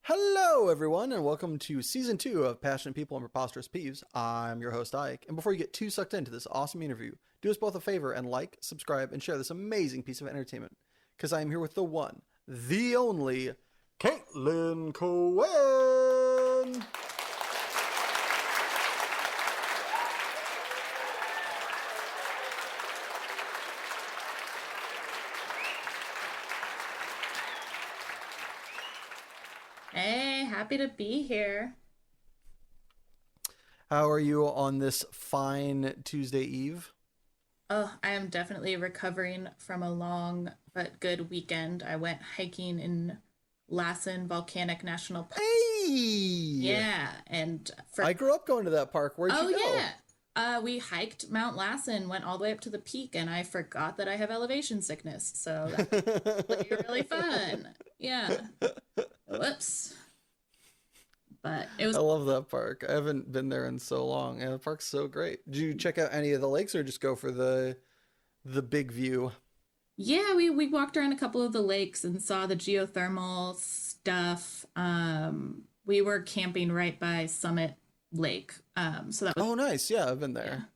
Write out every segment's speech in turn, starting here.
Hello, everyone, and welcome to Season 2 of Passionate People and Preposterous Peeves. I'm your host, Ike, and before you get too sucked into this awesome interview, do us both a favor and like, subscribe, and share this amazing piece of entertainment, because I am here with the one, the only, Caitlin Cohen! Hey, happy to be here. How are you on this fine Tuesday Eve? Oh, I am definitely recovering from a long but good weekend. I went hiking in Lassen Volcanic National Park. Hey! Yeah, and I grew up going to that park. Where'd you go? we hiked Mount Lassen, went all the way up to the peak, and I forgot that I have elevation sickness. So that was really fun. Yeah. Whoops. But it was. I love that park. I haven't been there in so long. Yeah, the park's so great. Did you check out any of the lakes or just go for the big view? Yeah, we walked around a couple of the lakes and saw the geothermal stuff. We were camping right by Summit Lake. So that was. Oh, nice. Yeah, I've been there.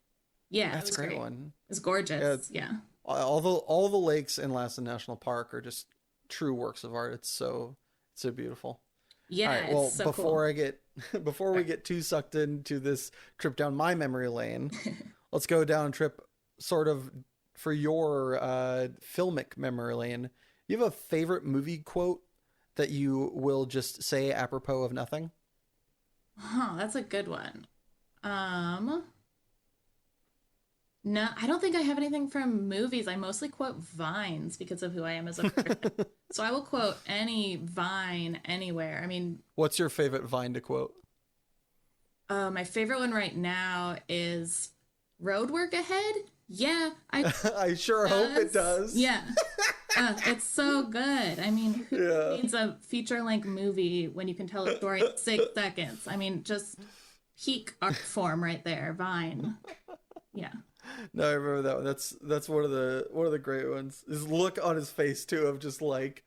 Yeah, That's it was a great great. one. It's gorgeous. Yeah. All the lakes in Lassen National Park are just true works of art. It's so beautiful. Yeah, All right, well, it's so before cool. before we get too sucked into this trip down my memory lane, let's go down a trip sort of for your filmic memory lane. You have a favorite movie quote that you will just say apropos of nothing? That's a good one. No, I don't think I have anything from movies. I mostly quote vines because of who I am as a person. So I will quote any vine anywhere. I mean, What's your favorite Vine to quote? my favorite one right now is road work ahead. Yeah, I sure hope it does. Yeah. It's so good. I mean, who Yeah. needs a feature-length movie when you can tell a story in 6 seconds? I mean, just peak art form right there. Vine. Yeah. No, I remember that one. That's one of the great ones. His look on his face too of just like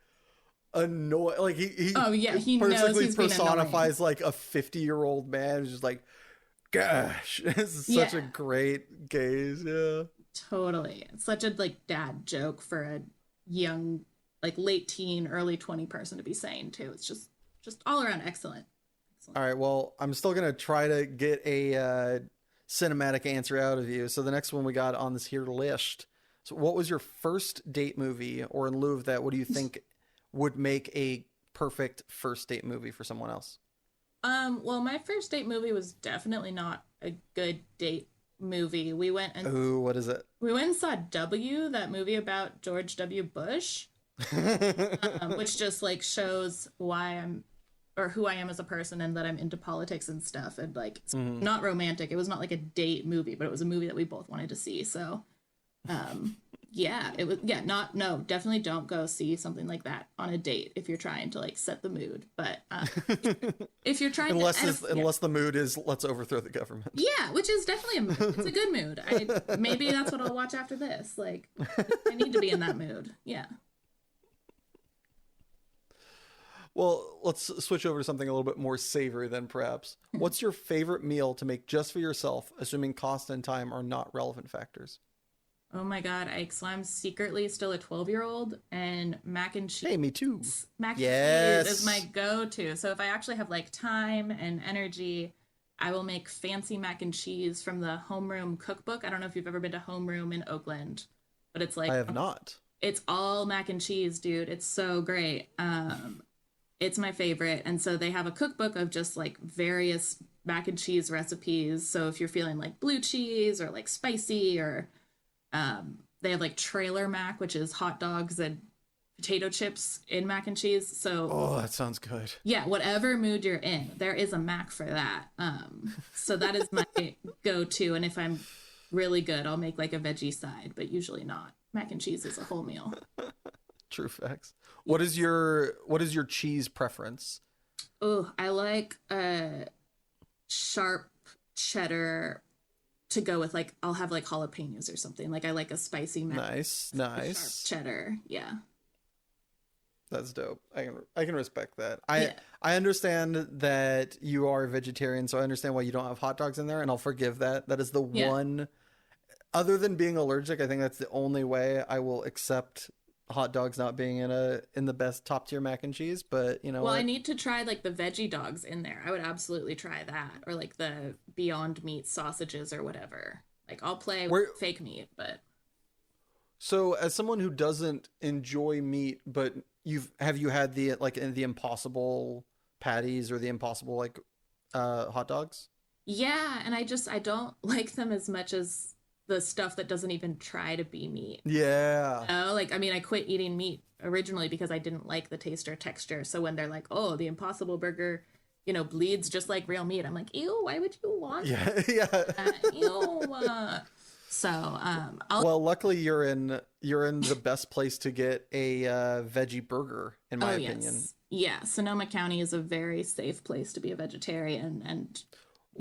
annoyed, like he Oh yeah, he knows perfectly he's being annoying. personifies like a 50-year-old man who's just like, gosh, this is such a Yeah. great gaze. Yeah. Totally. It's such a like dad joke for a young, like late teen, early 20 person to be saying too. It's just all around excellent. All right. Well, I'm still gonna try to get a cinematic answer out of you. So the next one we got on this here list. So what was your first date movie, or in lieu of that, what do you think would make a perfect first date movie for someone else? Well, my first date movie was definitely not a good date movie. Ooh, what is it? We went and saw W, that movie about George W. Bush, which just like shows why I'm or who I am as a person and that I'm into politics and stuff. And like, it's not romantic. It was not like a date movie, but it was a movie that we both wanted to see. So, yeah, it was, yeah, no, definitely don't go see something like that on a date if you're trying to like set the mood. But, if you're trying unless the mood is let's overthrow the government. Yeah, which is definitely a mood. It's a good mood. Maybe that's what I'll watch after this. Like, I need to be in that mood. Yeah. Well, let's switch over to something a little bit more savory then, perhaps. What's your favorite meal to make just for yourself, assuming cost and time are not relevant factors? Oh my God, Ike. So I'm secretly still a 12-year-old, and mac and cheese. Hey, me too. Mac and Yes. cheese is my go-to. So if I actually have like time and energy, I will make fancy mac and cheese from the Homeroom cookbook. I don't know if you've ever been to Homeroom in Oakland, but it's like I have not. it's all mac and cheese, dude. It's so great. It's my favorite. And so they have a cookbook of just like various mac and cheese recipes. So if you're feeling like blue cheese or like spicy, or they have like trailer mac, which is hot dogs and potato chips in mac and cheese. So Oh, that sounds good. yeah, whatever mood you're in, there is a mac for that. So that is my go-to. And if I'm really good, I'll make like a veggie side, but usually not. Mac and cheese is a whole meal. True facts. What is your cheese preference? Oh, I like sharp cheddar to go with, like, I'll have like jalapenos or something. Like I like a spicy mac. Nice. Sharp cheddar. Yeah. That's dope. I can respect that. Yeah. I understand that you are a vegetarian, so I understand why you don't have hot dogs in there, and I'll forgive that. That is the Yeah. one, other than being allergic, I think that's the only way I will accept hot dogs not being in the best top tier mac and cheese. But you know Well, I what? need to try like the veggie dogs in there. I would absolutely try that, or like the Beyond Meat sausages or whatever. Like I'll play with Where fake meat, but so as someone who doesn't enjoy meat, but have you had the like the Impossible patties or the Impossible like hot dogs? yeah, and I don't like them as much as the stuff that doesn't even try to be meat. Yeah. Oh, like I mean, I quit eating meat originally because I didn't like the taste or texture. So when they're like, "Oh, the Impossible Burger, bleeds just like real meat," I'm like, "Ew, why would you want Yeah, yeah. that? Ew." So, I'll Well, luckily you're in the best place to get a veggie burger, in my opinion. Yeah, Sonoma County is a very safe place to be a vegetarian, and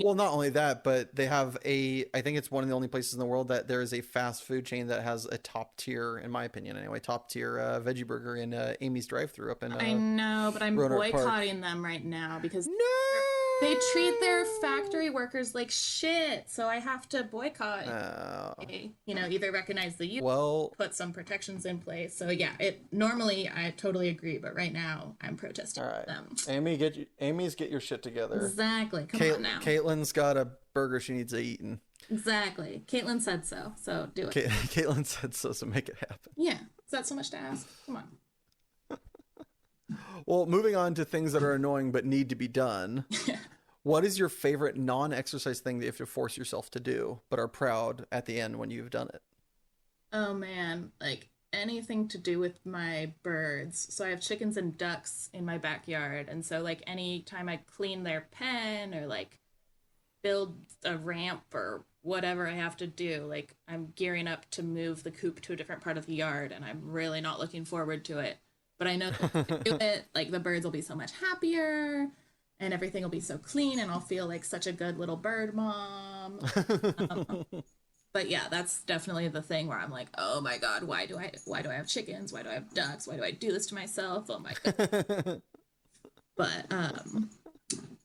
Well, not only that, but they have I think it's one of the only places in the world that there is a fast food chain that has a top tier, in my opinion anyway, top tier veggie burger in Amy's drive-thru up in I know, but I'm Roanoke Park. boycotting them right now because No. they treat their factory workers like shit. So I have to boycott. Either recognize the use, Well, put some protections in place. So yeah, normally I totally agree, but right now I'm protesting all right. them. Amy's get your shit together. Exactly. Come on now. Caitlin's got a burger she needs eaten. Exactly. Caitlin said so. So do it. Caitlin said so, so make it happen. Yeah. Is that so much to ask? Come on. Well, moving on to things that are annoying but need to be done. What is your favorite non-exercise thing that you have to force yourself to do, but are proud at the end when you've done it? Oh man, like anything to do with my birds. So I have chickens and ducks in my backyard, and so like anytime I clean their pen or like build a ramp or whatever I have to do, like I'm gearing up to move the coop to a different part of the yard, and I'm really not looking forward to it. But I know that if I do it, like the birds will be so much happier and everything will be so clean and I'll feel like such a good little bird mom. But yeah, that's definitely the thing where I'm like, oh my God, why do I have chickens? Why do I have ducks? Why do I do this to myself? Oh my God. But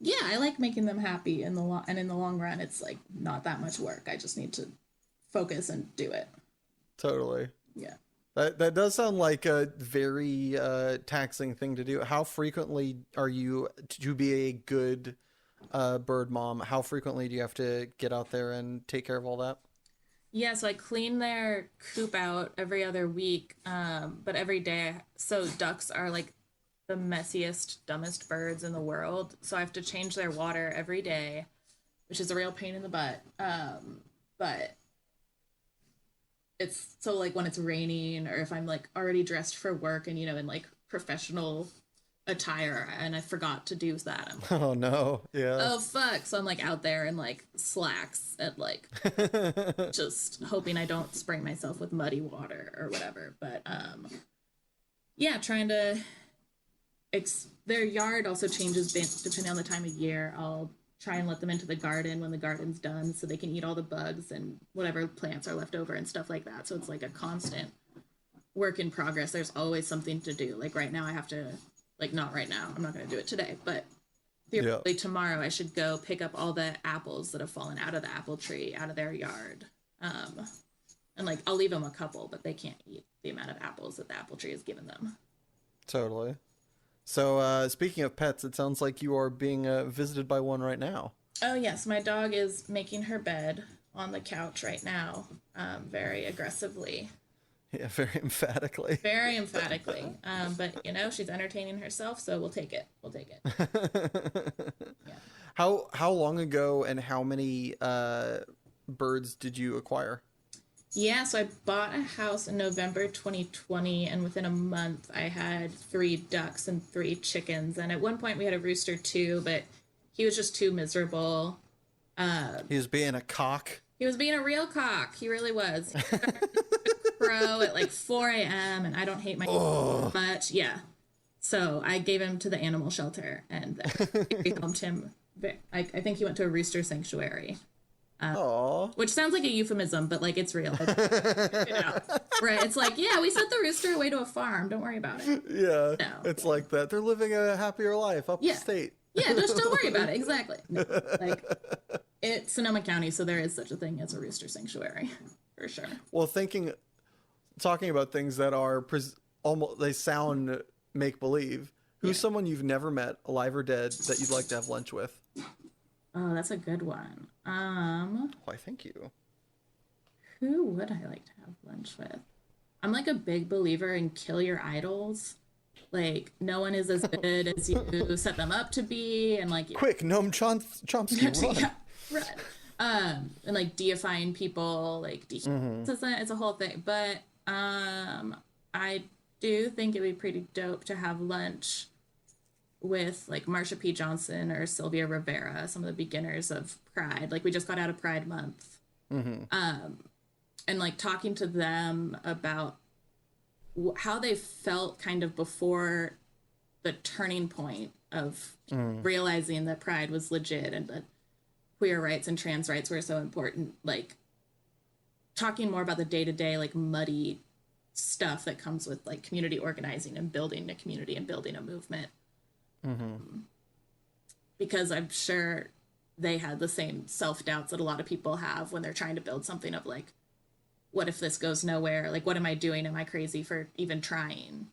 yeah, I like making them happy in the long run, it's like not that much work. I just need to focus and do it. Totally. Yeah. That does sound like a very taxing thing to do. How frequently are you, to be a good bird mom, how frequently do you have to get out there and take care of all that? Yeah, so I clean their coop out every other week, but every day. So ducks are like the messiest, dumbest birds in the world. So I have to change their water every day, which is a real pain in the butt. But it's so like when it's raining or if I'm like already dressed for work and in like professional attire and I forgot to do that, I'm like, Oh no. Yeah. oh fuck. So I'm like out there in like slacks and like just hoping I don't spray myself with muddy water or whatever. But yeah, trying to their yard also changes depending on the time of year. I'll try and let them into the garden when the garden's done so they can eat all the bugs and whatever plants are left over and stuff like that. So it's like a constant work in progress. There's always something to do. Like right now I have to, like not right now, I'm not going to do it today, but theoretically tomorrow I should go pick up all the apples that have fallen out of the apple tree out of their yard. And like I'll leave them a couple, but they can't eat the amount of apples that the apple tree has given them. Totally. So speaking of pets, it sounds like you are being visited by one right now. Oh yes, my dog is making her bed on the couch right now, very aggressively. Yeah, very emphatically. Very emphatically. But she's entertaining herself, so we'll take it. Yeah. How long ago and how many birds did you acquire? Yeah, so I bought a house in November 2020, and within a month I had 3 ducks and 3 chickens. And at one point we had a rooster too, but he was just too miserable. He was being a cock. He was being a real cock. He really was. He started to crow at like 4 a.m. and I don't hate my much. Yeah. So I gave him to the animal shelter and we helped him. I think he went to a rooster sanctuary. Aw. Which sounds like a euphemism, but like it's real. Right? It's like, yeah, we sent the rooster away to a farm. Don't worry about it. Yeah. No. It's like that. They're living a happier life upstate. Yeah, just don't worry about it. Exactly. No, like, it's Sonoma County, so there is such a thing as a rooster sanctuary, for sure. Well, talking about things that are almost, they sound make believe. Who's someone you've never met, alive or dead, that you'd like to have lunch with? Oh, that's a good one. Why, thank you. Who would I like to have lunch with? I'm like a big believer in kill your idols. Like, no one is as good as you set them up to be, and like quick, Noam Chomsky, run. Yeah, run. And like deifying people, like it's a whole thing. But I do think it'd be pretty dope to have lunch with like Marsha P. Johnson or Sylvia Rivera, some of the beginners of Pride. Like, we just got out of Pride Month. And like talking to them about how they felt kind of before the turning point of realizing that Pride was legit and that queer rights and trans rights were so important. Like, talking more about the day-to-day, like, muddy stuff that comes with like community organizing and building a community and building a movement. Because I'm sure they had the same self-doubts that a lot of people have when they're trying to build something of like, what if this goes nowhere? Like, what am I doing? Am I crazy for even trying?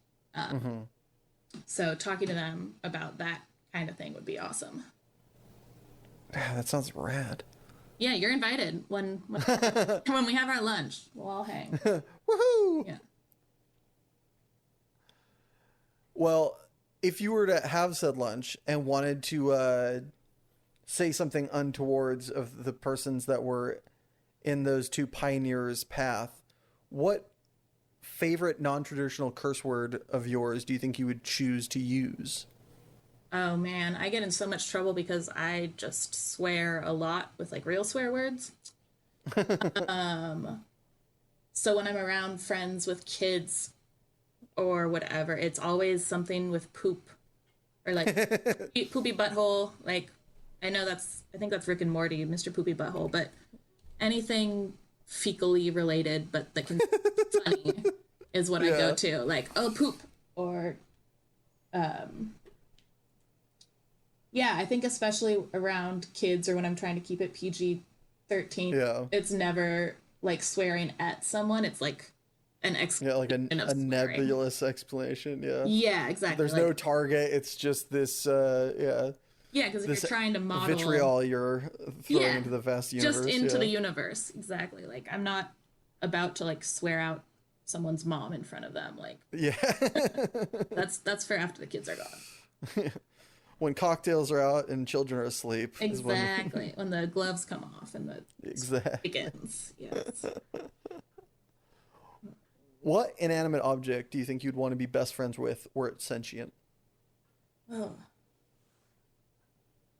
So talking to them about that kind of thing would be awesome. Yeah, that sounds rad. Yeah, you're invited when we have our lunch. We'll all hang. Woohoo! Yeah. Well, if you were to have said lunch and wanted to say something untowards of the persons that were in those two pioneers' path, what favorite non-traditional curse word of yours do you think you would choose to use? Oh man, I get in so much trouble because I just swear a lot with like real swear words. So when I'm around friends with kids or whatever, it's always something with poop or like poopy butthole. Like, I think that's Rick and Morty, Mr. Poopy Butthole, but anything fecally related, but that can be funny is what I go to. Like, oh, poop, or yeah, I think especially around kids or when I'm trying to keep it PG-13, it's never like swearing at someone. It's like an explanation, like a nebulous explanation. Yeah, exactly. There's no target. It's just this. Yeah, because if you're trying to model vitriol, you're throwing into the vast universe. Just into the universe, exactly. Like, I'm not about to like swear out someone's mom in front of them. Like, that's for after the kids are gone. When cocktails are out and children are asleep. Exactly. When the gloves come off and the begins. Yes. What inanimate object do you think you'd want to be best friends with were it sentient? Oh.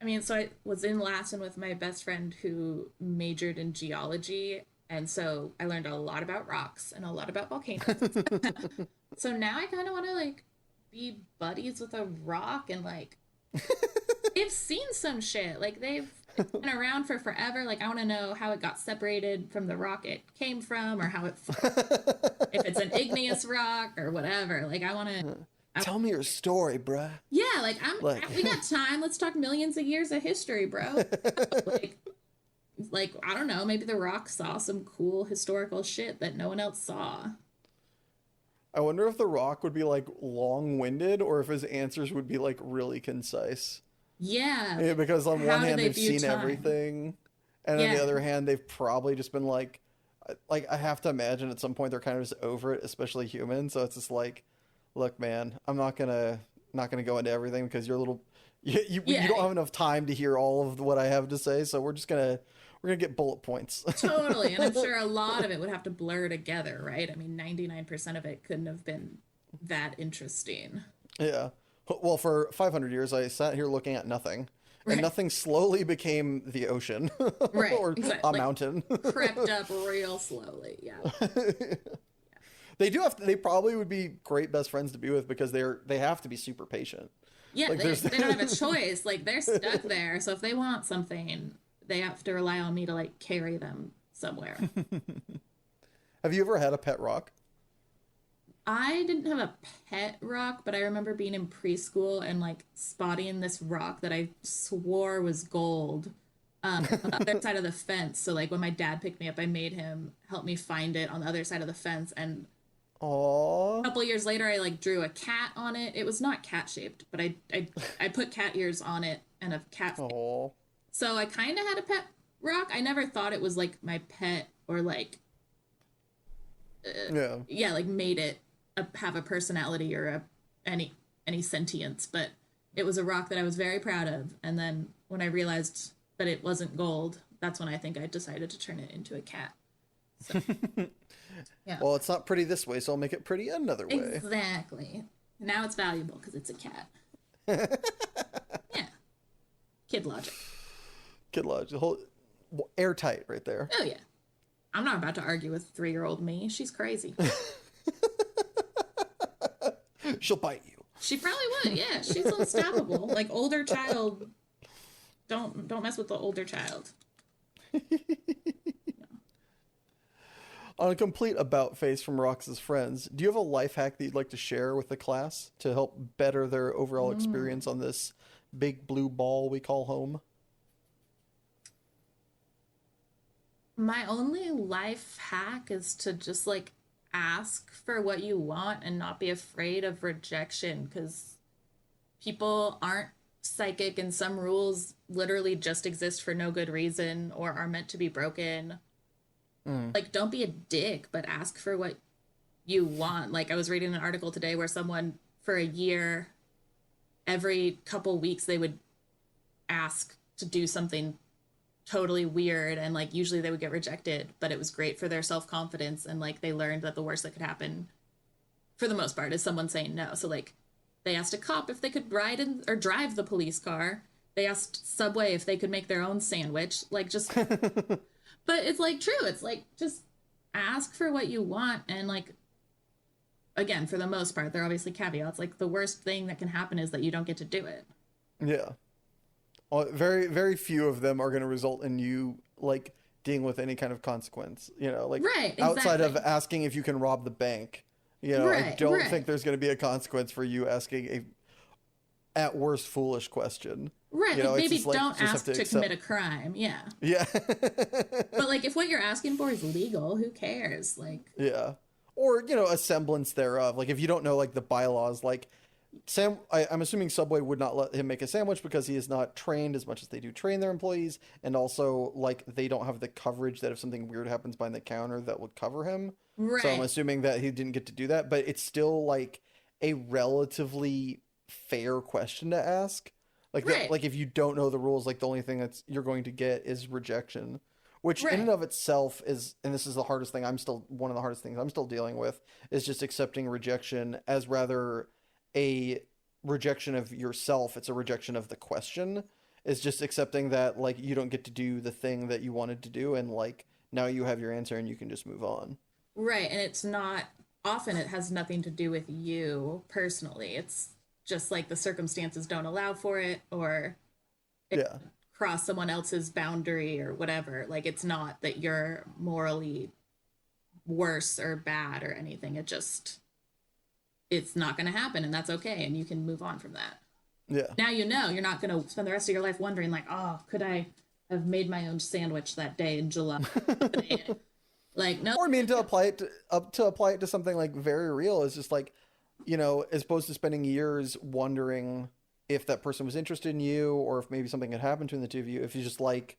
I mean, so I was in Lassen with my best friend who majored in geology, and so I learned a lot about rocks and a lot about volcanoes. So now I kind of want to like be buddies with a rock and like they've seen some shit. Like, they've been around for forever. Like, I want to know how it got separated from the rock it came from, or how it if it's an igneous rock or whatever. Like, I want to tell me your story, bruh. Yeah, we got time. Let's talk millions of years of history, bro. like I don't know, maybe the rock saw some cool historical shit that no one else saw. I wonder if the rock would be like long-winded or if his answers would be like really concise. Yeah, because on one hand they've seen everything, and on the other hand they've probably just been like I have to imagine at some point they're kind of just over it, especially humans. So it's just like, look, man, I'm not gonna go into everything because you're a little you don't have enough time to hear all of what I have to say. So we're gonna get bullet points. Totally, and I'm sure a lot of it would have to blur together, right? I mean, 99% of it couldn't have been that interesting. Yeah. Well, for 500 years, I sat here looking at nothing, and nothing slowly became the ocean, or a mountain. Crept up real slowly. Yeah. They probably would be great best friends to be with because they have to be super patient. Yeah, like they don't have a choice. Like, they're stuck there. So if they want something, they have to rely on me to like carry them somewhere. Have you ever had a pet rock? I didn't have a pet rock, but I remember being in preschool and like spotting this rock that I swore was gold on the other side of the fence. So like when my dad picked me up, I made him help me find it on the other side of the fence. And Aww. a couple years later, I like drew a cat on it. It was not cat shaped, but I put cat ears on it and a cat. Aww. So I kind of had a pet rock. I never thought it was like my pet or like yeah, like made it have a personality or any sentience, but it was a rock that I was very proud of. And then when I realized that it wasn't gold, that's when I think I decided to turn it into a cat. So, yeah. Well, it's not pretty this way, so I'll make it pretty another way. Exactly. Now it's valuable because it's a cat. Yeah. Kid logic. Kid logic. The whole airtight right there. Oh yeah. I'm not about to argue with 3-year-old me. She's crazy. She'll bite you. She probably would. Yeah, she's unstoppable. Like older child. Don't mess with the older child. On a complete about face from Rox's friends, do you have a life hack that you'd like to share with the class to help better their overall experience on this big blue ball we call home? My only life hack is to just like ask for what you want and not be afraid of rejection, because people aren't psychic and some rules literally just exist for no good reason or are meant to be broken. Like, don't be a dick, but ask for what you want. Like, I was reading an article today where someone, for a year, every couple weeks, they would ask to do something totally weird, and, like, usually they would get rejected, but it was great for their self-confidence, and, like, they learned that the worst that could happen, for the most part, is someone saying no. So, like, they asked a cop if they could ride in or drive the police car. They asked Subway if they could make their own sandwich. Like, just... But it's, like, true. It's, like, just ask for what you want. And, like, again, for the most part, there are obviously caveats. Like, the worst thing that can happen is that you don't get to do it. Yeah. Well, very, very few of them are going to result in you, like, dealing with any kind of consequence. You know, like, right, exactly. Outside of asking if you can rob the bank. You know, right, I don't right. think there's going to be a consequence for you asking a, at worst, foolish question. Right, you know, like maybe just, like, don't ask to commit a crime, yeah. Yeah. But, like, if what you're asking for is legal, who cares? Like... Yeah. Or, you know, a semblance thereof. Like, if you don't know, like, the bylaws, like, I'm assuming Subway would not let him make a sandwich because he is not trained as much as they do train their employees, and also, like, they don't have the coverage that if something weird happens behind the counter that would cover him. Right. So I'm assuming that he didn't get to do that, but it's still, like, a relatively fair question to ask. Like, right. Like, if you don't know the rules, like, the only thing that's you're going to get is rejection, which right. in and of itself is, and this is the hardest thing one of the hardest things I'm still dealing with, is just accepting rejection as rather a rejection of yourself. It's a rejection of the question. It's just accepting that, like, you don't get to do the thing that you wanted to do, and, like, now you have your answer and you can just move on. Right, and it's not, often it has nothing to do with you personally. It's just like the circumstances don't allow for it, or it cross someone else's boundary or whatever. Like, it's not that you're morally worse or bad or anything. It's not going to happen, and that's okay, and you can move on from that. Yeah. Now you know you're not going to spend the rest of your life wondering, like, oh, could I have made my own sandwich that day in July? Like, no. Or I mean, to apply it to something like very real is just like, you know, as opposed to spending years wondering if that person was interested in you or if maybe something had happened between the two of you, if you just like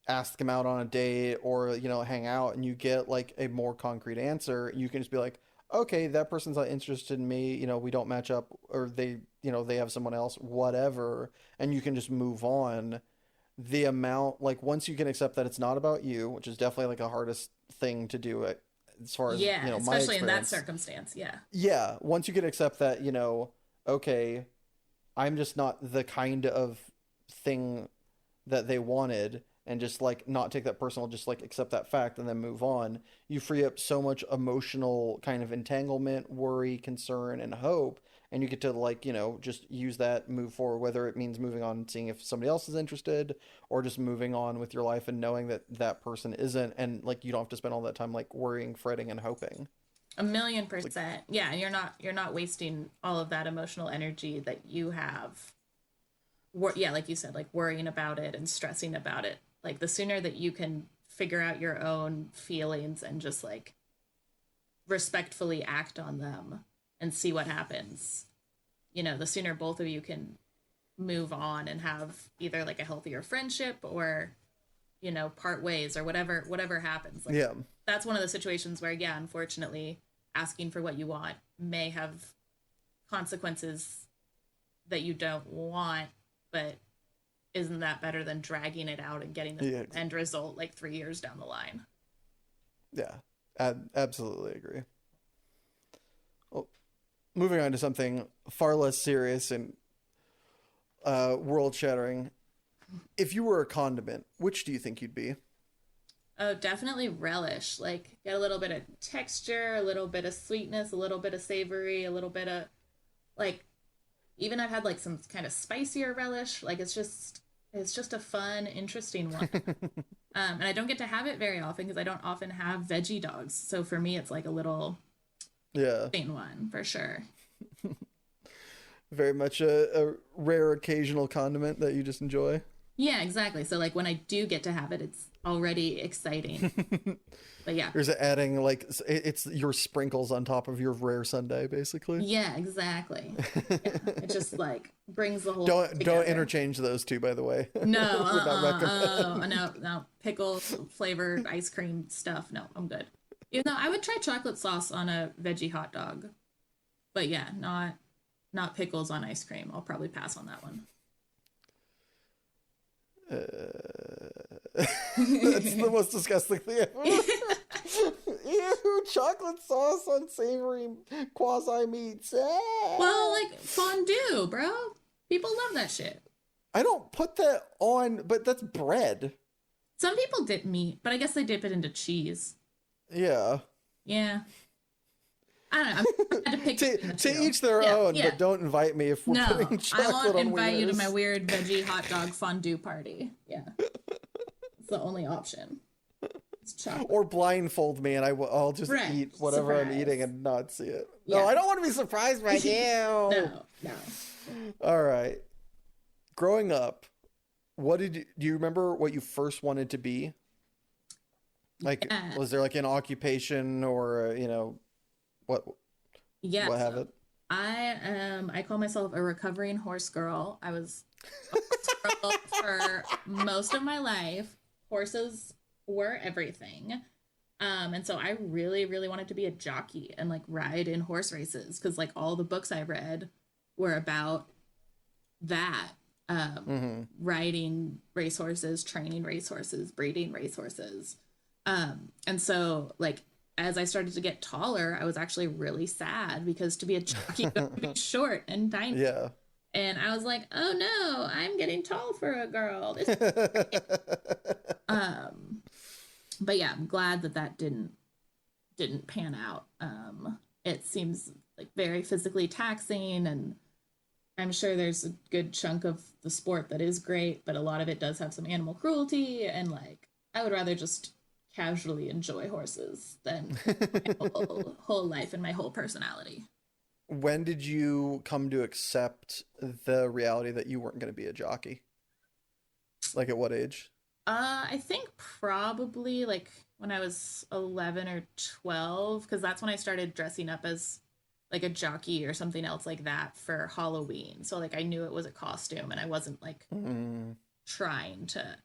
ask them out on a date or, you know, hang out and you get like a more concrete answer, you can just be like, okay, that person's not interested in me, you know, we don't match up, or they, you know, they have someone else, whatever, and you can just move on. The amount, like, once you can accept that it's not about you, which is definitely like the hardest thing to do as far as, you know, my especially in that experience. circumstance. Yeah, once you can accept that, you know, okay, I'm just not the kind of thing that they wanted, and just like not take that personal, just like accept that fact and then move on, you free up so much emotional kind of entanglement, worry, concern, and hope, and you get to like, just use that, move forward, whether it means moving on and seeing if somebody else is interested, or just moving on with your life and knowing that that person isn't, and like you don't have to spend all that time like worrying, fretting, and hoping. 1,000,000%. Like, yeah, and you're not wasting all of that emotional energy that you have. Yeah, like you said, like worrying about it and stressing about it. Like the sooner that you can figure out your own feelings and just like respectfully act on them and see what happens, the sooner both of you can move on and have either like a healthier friendship or, part ways or whatever happens. Like, yeah. That's one of the situations where, yeah, unfortunately, asking for what you want may have consequences that you don't want, but isn't that better than dragging it out and getting the end result like 3 years down the line? Yeah, absolutely agree. Well, moving on to something far less serious and world-shattering. If you were a condiment, which do you think you'd be? Oh, definitely relish. Like, get a little bit of texture, a little bit of sweetness, a little bit of savory, a little bit of, like, even I've had, like, some kind of spicier relish. Like, it's just a fun, interesting one. And I don't get to have it very often because I don't often have veggie dogs. So for me, it's, like, a little interesting one, for sure. Very much a rare occasional condiment that you just enjoy. Yeah, exactly. So like when I do get to have it, it's already exciting. But yeah. You're adding like it's your sprinkles on top of your rare sundae, basically. Yeah, exactly. Yeah. It just like brings the whole don't interchange those two, by the way. No, no pickle flavored ice cream stuff. No, I'm good. Even though I would try chocolate sauce on a veggie hot dog. But yeah, not pickles on ice cream. I'll probably pass on that one. That's the most disgusting thing ever. Ew, chocolate sauce on savory quasi meats. Well, like fondue, bro. People love that shit. I don't put that on, but that's bread. Some people dip meat, but I guess they dip it into cheese. Yeah. Yeah. I don't know. I had to pick to each their own, but don't invite me if we're putting chocolate on. I won't invite you to my weird veggie hot dog fondue party. Yeah. It's the only option. It's chocolate. Or blindfold me and I'll just eat whatever I'm eating and not see it. Yeah. No, I don't want to be surprised by you. No. All right. Growing up, do you remember what you first wanted to be? Like, was there like an occupation or, what have it? I call myself a recovering horse girl. I was a horse girl for most of my life. Horses were everything. And so I really, really wanted to be a jockey and like ride in horse races because like all the books I read were about that. Riding racehorses, training racehorses, breeding racehorses. And so like as I started to get taller, I was actually really sad because to be a jockey, you have to be short and tiny. Yeah. And I was like, oh no, I'm getting tall for a girl. This but yeah, I'm glad that didn't pan out. It seems like very physically taxing, and I'm sure there's a good chunk of the sport that is great, but a lot of it does have some animal cruelty, and like I would rather just casually enjoy horses than my whole life and my whole personality. When did you come to accept the reality that you weren't going to be a jockey? Like at what age? I think probably like when I was 11 or 12, because that's when I started dressing up as like a jockey or something else like that for Halloween. So like I knew it was a costume and I wasn't like trying to,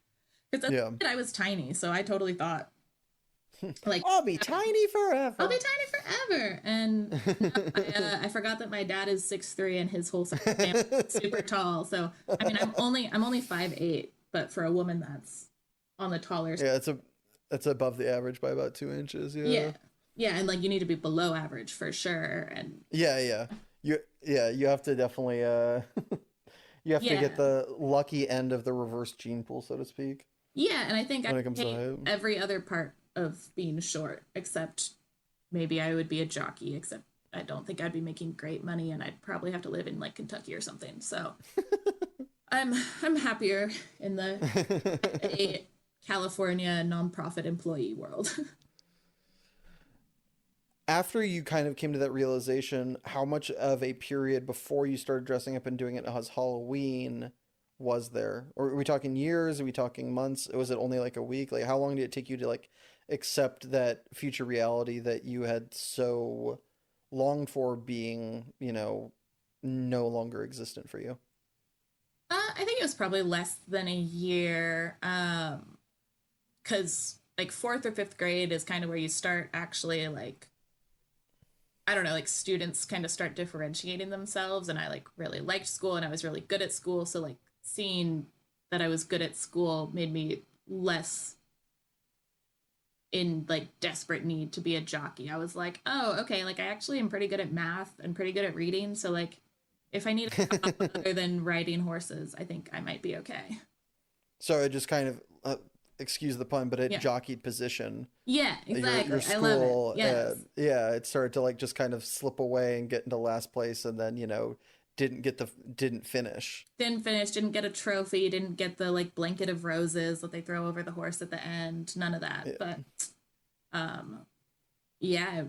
because I was tiny, so I totally thought like I'll be tiny forever. And I forgot that my dad is 6'3" and his whole family is super tall. So I mean I'm only 5'8", but for a woman that's on the taller side. Yeah, it's above the average by about 2 inches. Yeah, and like you need to be below average for sure. And you have to definitely you have to get the lucky end of the reverse gene pool, so to speak. Yeah, and I think I hate every other part of being short, except maybe I would be a jockey, except I don't think I'd be making great money, and I'd probably have to live in like Kentucky or something. So I'm happier in the a California nonprofit employee world. After you kind of came to that realization, how much of a period before you started dressing up and doing it as Halloween was there? Or are we talking years? Are we talking months? Was it only like a week? Like, how long did it take you to like accept that future reality that you had so longed for being, you know, no longer existent for you? I think it was probably less than a year, because like fourth or fifth grade is kind of where you start actually like, I don't know, like students kind of start differentiating themselves, and I like really liked school and I was really good at school. So like seeing that I was good at school made me less in like desperate need to be a jockey. I was like, oh, okay, like I actually am pretty good at math and pretty good at reading. So like if I need a job other than riding horses, I think I might be okay. So it just kind of, excuse the pun, but it Yeah. jockeyed position. Yeah, exactly. Your I love school, it. Yes. yeah, it started to like just kind of slip away and get into last place, and then, you know, didn't finish. Didn't finish, didn't get a trophy, didn't get the like blanket of roses that they throw over the horse at the end. None of that. Yeah. But yeah, it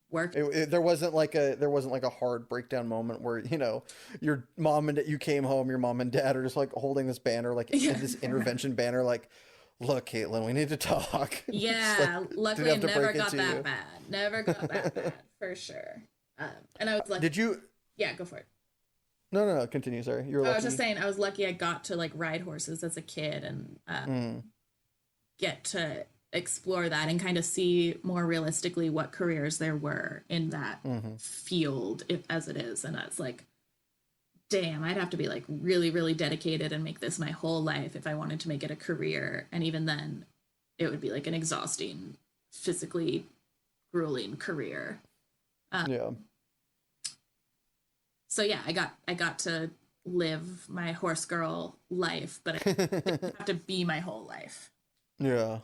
worked. There wasn't like a hard breakdown moment where, you know, your mom and you came home, your mom and dad are just like holding this banner, like Yeah. this intervention banner, like, look, Caitlin, we need to talk. Yeah, Like, luckily didn't it have to never break it got to that you. bad. Never got that bad, for sure. And I was like, Did you? yeah, go for it. No, continue. Sorry, you're I lucky. was just saying, I was lucky I got to like ride horses as a kid and get to explore that and kind of see more realistically what careers there were in that field, if as it is. And it's like, damn, I'd have to be like really, really dedicated and make this my whole life if I wanted to make it a career. And even then, it would be like an exhausting, physically grueling career. Yeah. So yeah, I got to live my horse girl life, but I didn't have to be my whole life. Yeah.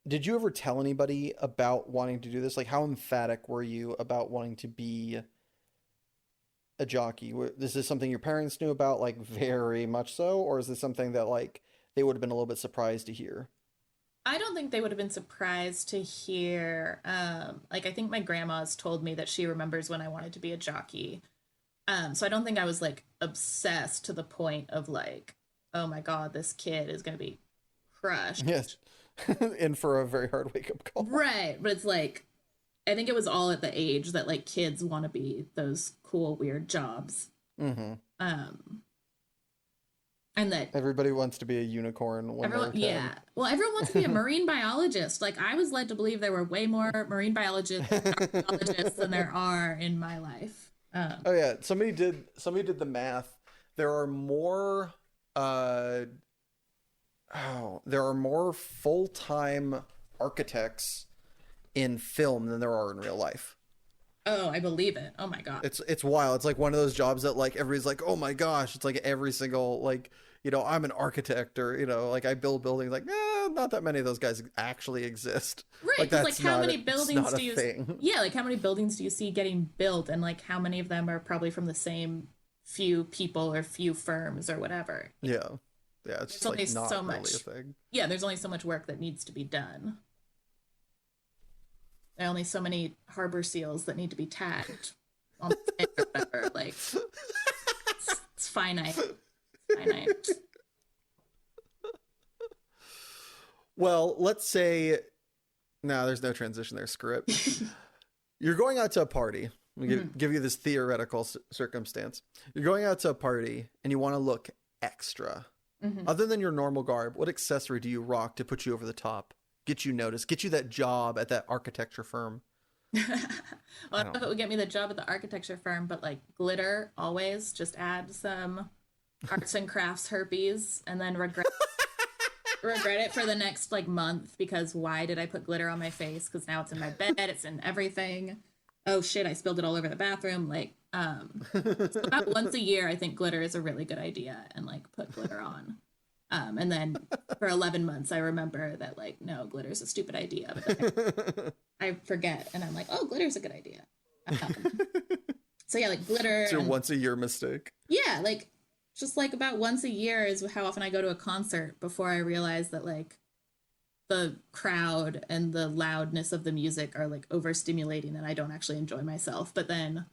Did you ever tell anybody about wanting to do this? Like, how emphatic were you about wanting to be a jockey? This is something your parents knew about, like, very much so, or is this something that like they would have been a little bit surprised to hear? I don't think they would have been surprised to hear. Like I think my grandma's told me that she remembers when I wanted to be a jockey. So I don't think I was like obsessed to the point of like, oh my God, this kid is gonna be crushed. Yes. In for a very hard wake-up call. Right. But it's like, I think it was all at the age that like kids want to be those cool, weird jobs. Mm-hmm. And that Everybody wants to be a unicorn when everyone, they're 10. yeah. Well, everyone wants to be a marine biologist. Like I was led to believe there were way more marine biologists than there are in my life. Oh yeah, somebody did the math. There are more there are more full-time architects in film than there are in real life. Oh, I believe it. Oh my God. It's wild. It's like one of those jobs that like everybody's like, "Oh my gosh." It's like every single like, you know, I'm an architect, or, you know, like I build buildings, like, not that many of those guys actually exist. Right, Like because that's like how not many it's buildings not do a you thing. Yeah, like how many buildings do you see getting built, and like how many of them are probably from the same few people or few firms or whatever. Yeah. Yeah, it's There's just only like not so really much. a thing. Yeah, there's only so much work that needs to be done. There are only so many harbor seals that need to be tagged on the stick or whatever. Like it's finite. It's finite. Well, let's say, no, there's no transition there. Screw it. You're going out to a party. Let me give you this theoretical circumstance. You're going out to a party and you want to look extra. Other than your normal garb, what accessory do you rock to put you over the top? Get you noticed, get you that job at that architecture firm. Well, I don't know if it would get me the job at the architecture firm, but like glitter, always just add some arts and crafts herpes and then regret it for the next like month, because why did I put glitter on my face? Because now it's in my bed, it's in everything. Oh shit, I spilled it all over the bathroom. Like so about once a year I think glitter is a really good idea, and like put glitter on. And then for 11 months I remember that like, no, glitter's a stupid idea, but then I forget and I'm like, oh, glitter's a good idea. So yeah, like glitter. It's your once a year mistake. Yeah, like just like about once a year is how often I go to a concert before I realize that like the crowd and the loudness of the music are like overstimulating and I don't actually enjoy myself. But then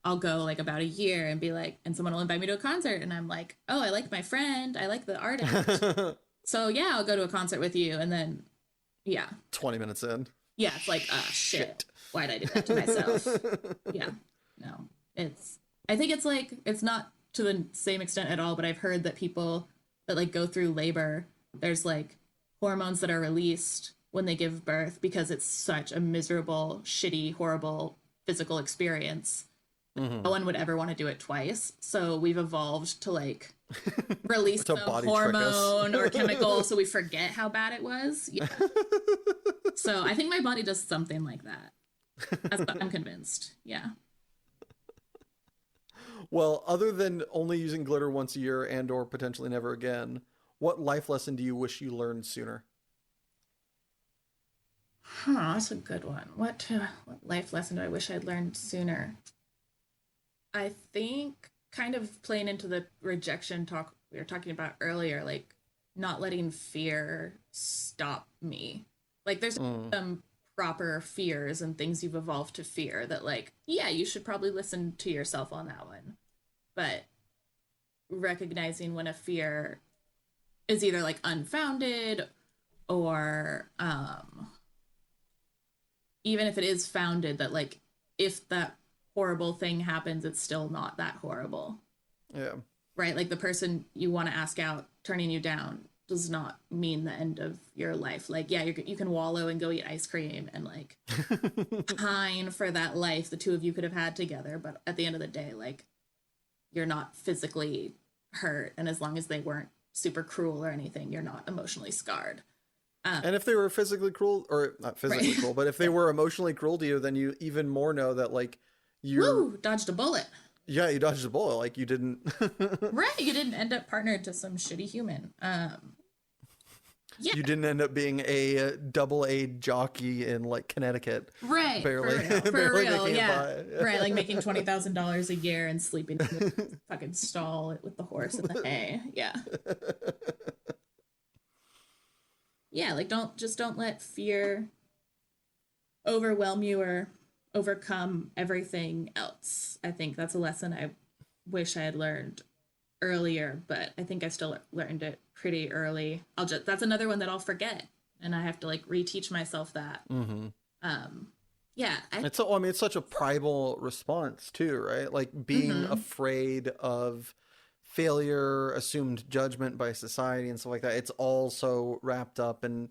I'll go like about a year and be like, and someone will invite me to a concert and I'm like, oh, I like my friend, I like the artist. So yeah, I'll go to a concert with you. And then, yeah. 20 minutes in. Yeah, it's like, ah, shit. Why'd I do that to myself? Yeah, no. I think it's like, it's not to the same extent at all, but I've heard that people that like go through labor, there's like hormones that are released when they give birth because it's such a miserable, shitty, horrible physical experience. No one would ever want to do it twice. So we've evolved to like release some hormone or chemical so we forget how bad it was. Yeah. So I think my body does something like that. I'm convinced. Yeah. Well, other than only using glitter once a year and or potentially never again, what life lesson do you wish you learned sooner? That's a good one. What life lesson do I wish I'd learned sooner? I think kind of playing into the rejection talk we were talking about earlier, like not letting fear stop me. Like there's some proper fears and things you've evolved to fear that like, yeah, you should probably listen to yourself on that one. But recognizing when a fear is either like unfounded or even if it is founded, that like if that horrible thing happens, it's still not that horrible. Yeah. Right? Like the person you want to ask out turning you down does not mean the end of your life. Like, yeah, you can wallow and go eat ice cream and like pine for that life the two of you could have had together. But at the end of the day, like you're not physically hurt. And as long as they weren't super cruel or anything, you're not emotionally scarred. And if they were physically cruel, or not physically cruel, but if they were emotionally cruel to you, then you even more know that like you dodged a bullet. Yeah, you dodged a bullet. Like you didn't. Right, you didn't end up partnered to some shitty human. Yeah. You didn't end up being a AA jockey in like Connecticut. Right. Barely. For barely real, yeah. By. Right, like making $20,000 a year and sleeping in the fucking stall with the horse and the hay. Yeah. Yeah, like don't let fear overwhelm you or overcome everything else. I think that's a lesson I wish I had learned earlier, but I think I still learned it pretty early. That's another one that I'll forget, and I have to like reteach myself that. Yeah, it's such a primal response too, right? Like being afraid of failure, assumed judgment by society and stuff like that. It's all so wrapped up, and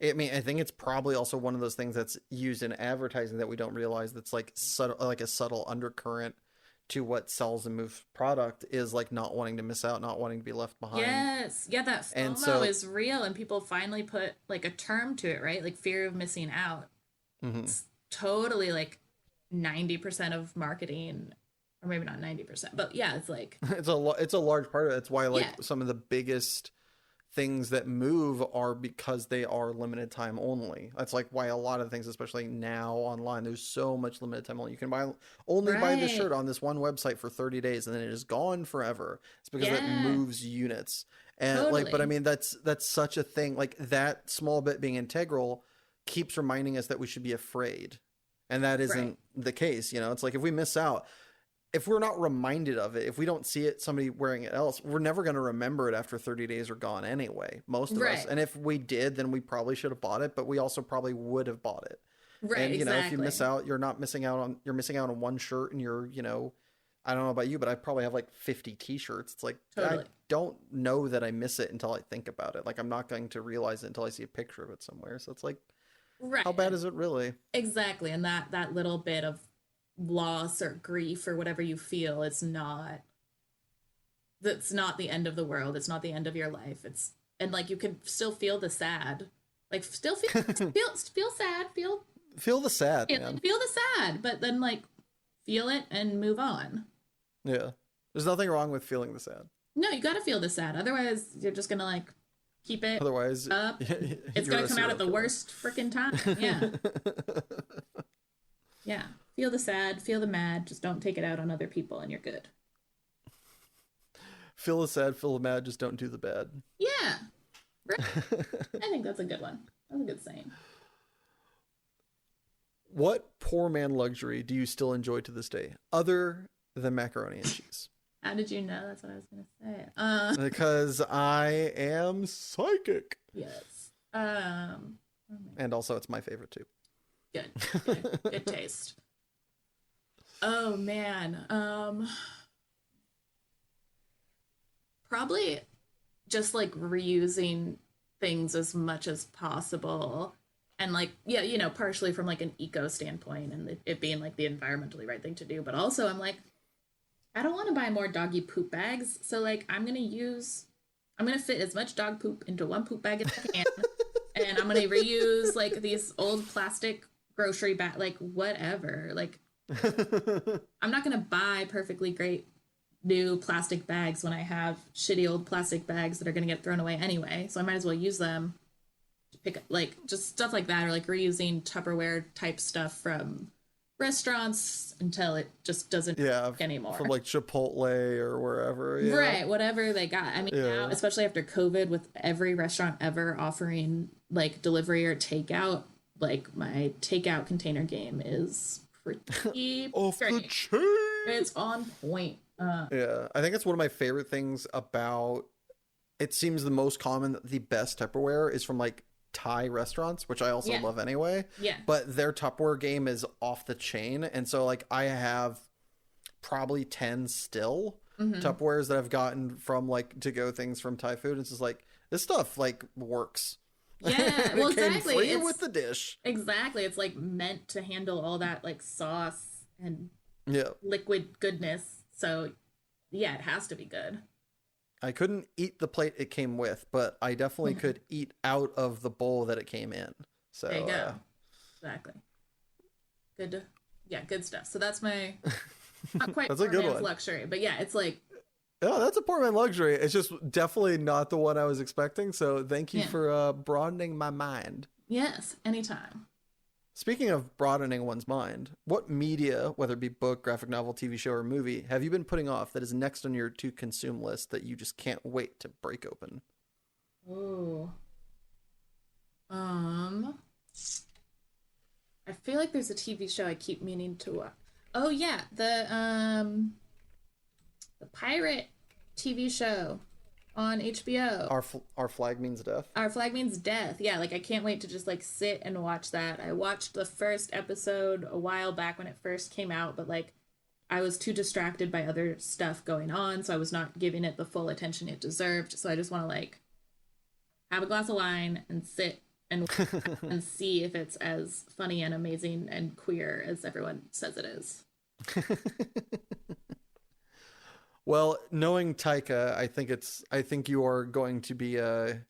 I mean, I think it's probably also one of those things that's used in advertising that we don't realize that's like subtle, like a subtle undercurrent to what sells and moves product is like not wanting to miss out, not wanting to be left behind. Yes. Yeah, that FOMO is real, and people finally put like a term to it, right? Like fear of missing out. It's totally like 90% of marketing, or maybe not 90%, but yeah, it's like it's a large part of it. It's why like some of the biggest things that move are because they are limited time only. That's like why a lot of things, especially now online, there's so much limited time only. You can buy this shirt on this one website for 30 days and then it is gone forever. It's because it moves units. And like, but I mean, that's such a thing. Like that small bit being integral keeps reminding us that we should be afraid. And that isn't the case. You know, it's like if we miss out, if we're not reminded of it, if we don't see it, somebody wearing it else, we're never going to remember it after 30 days are gone anyway, most of us. And if we did, then we probably should have bought it, but we also probably would have bought it. Right. And, you know, if you miss out, you're missing out on one shirt and you're, you know, I don't know about you, but I probably have like 50 t-shirts. It's like, I don't know that I miss it until I think about it. Like I'm not going to realize it until I see a picture of it somewhere. So it's like, how bad is it really? Exactly. And that little bit of loss or grief or whatever you feel, that's not the end of the world. It's not the end of your life. And like you can still feel the sad, like still feel sad, feel the sad, man. Feel the sad, but then like feel it and move on. Yeah, there's nothing wrong with feeling the sad. No, you got to feel the sad, otherwise you're just gonna like keep it up. It's gonna come out at the worst freaking time. Yeah. Yeah. Feel the sad, feel the mad, just don't take it out on other people and you're good. Feel the sad, feel the mad, just don't do the bad. Yeah. Right. I think that's a good one. That's a good saying. What poor man luxury do you still enjoy to this day, other than macaroni and cheese? How did you know that's what I was gonna say? Because I am psychic. Yes. And also it's my favorite too. Good taste. Oh man. Probably just like reusing things as much as possible. And like, yeah, you know, partially from like an eco standpoint and it being like the environmentally right thing to do. But also I'm like, I don't want to buy more doggy poop bags. So like I'm gonna fit as much dog poop into one poop bag as I can. And I'm gonna reuse like these old plastic grocery bag, like whatever. Like I'm not gonna buy perfectly great new plastic bags when I have shitty old plastic bags that are gonna get thrown away anyway. So I might as well use them to pick up like just stuff like that, or like reusing Tupperware type stuff from restaurants until it just doesn't work anymore. From like Chipotle or wherever. Yeah. Right, whatever they got. I mean, now, especially after COVID, with every restaurant ever offering like delivery or takeout, like my takeout container game is pretty off the chain. It's on point. Yeah, I think it's one of my favorite things about. It seems the most common, the best Tupperware is from like Thai restaurants, which I also love anyway. Yeah. But their Tupperware game is off the chain, and so like I have probably 10 still Tupperwares that I've gotten from like to go things from Thai food. It's just like this stuff like works. Yeah, well, exactly. It's with the dish. Exactly, it's like meant to handle all that like sauce and liquid goodness. So, yeah, it has to be good. I couldn't eat the plate it came with, but I definitely could eat out of the bowl that it came in. So there you go. Exactly. Good. Yeah, good stuff. So that's my not quite that's a good one. Luxury, but yeah, it's like that's a poor man luxury. It's just definitely not the one I was expecting. So thank you for broadening my mind. Yes, anytime. Speaking of broadening one's mind, what media, whether it be book, graphic novel, TV show, or movie, have you been putting off that is next on your to consume list that you just can't wait to break open? Oh. I feel like there's a TV show I keep meaning to watch. Oh yeah, the pirate TV show on HBO. Our Flag Means Death. Our Flag Means Death. Yeah, like I can't wait to just like sit and watch that. I watched the first episode a while back when it first came out, but like I was too distracted by other stuff going on, so I was not giving it the full attention it deserved. So I just want to like have a glass of wine and sit and and see if it's as funny and amazing and queer as everyone says it is. Well, knowing Taika, I think you are going to be you're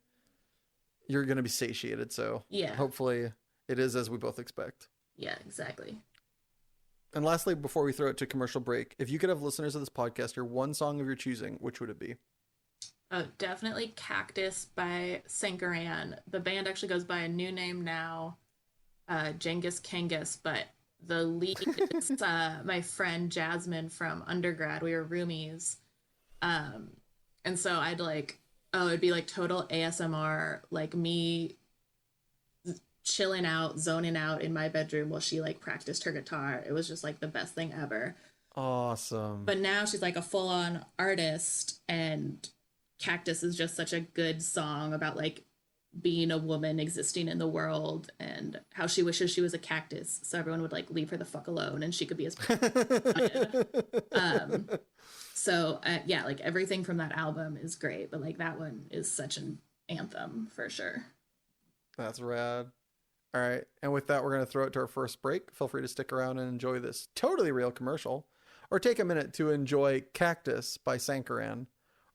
going to be satiated. So hopefully it is as we both expect. Yeah, exactly. And lastly, before we throw it to commercial break, if you could have listeners of this podcast hear one song of your choosing, which would it be? Oh, definitely Cactus by Sankaran. The band actually goes by a new name now, Genghis Kangas, but the lead is my friend Jasmine from undergrad. We were roomies. And so I'd like, it'd be like total ASMR, like me chilling out, zoning out in my bedroom while she like practiced her guitar. It was just like the best thing ever. Awesome. But now she's like a full-on artist, and Cactus is just such a good song about like being a woman existing in the world and how she wishes she was a cactus so everyone would like leave her the fuck alone and she could be as yeah, like everything from that album is great, but like that one is such an anthem for sure. That's rad. All right, and with that, we're going to throw it to our first break. Feel free to stick around and enjoy this totally real commercial, or take a minute to enjoy Cactus by Sankaran.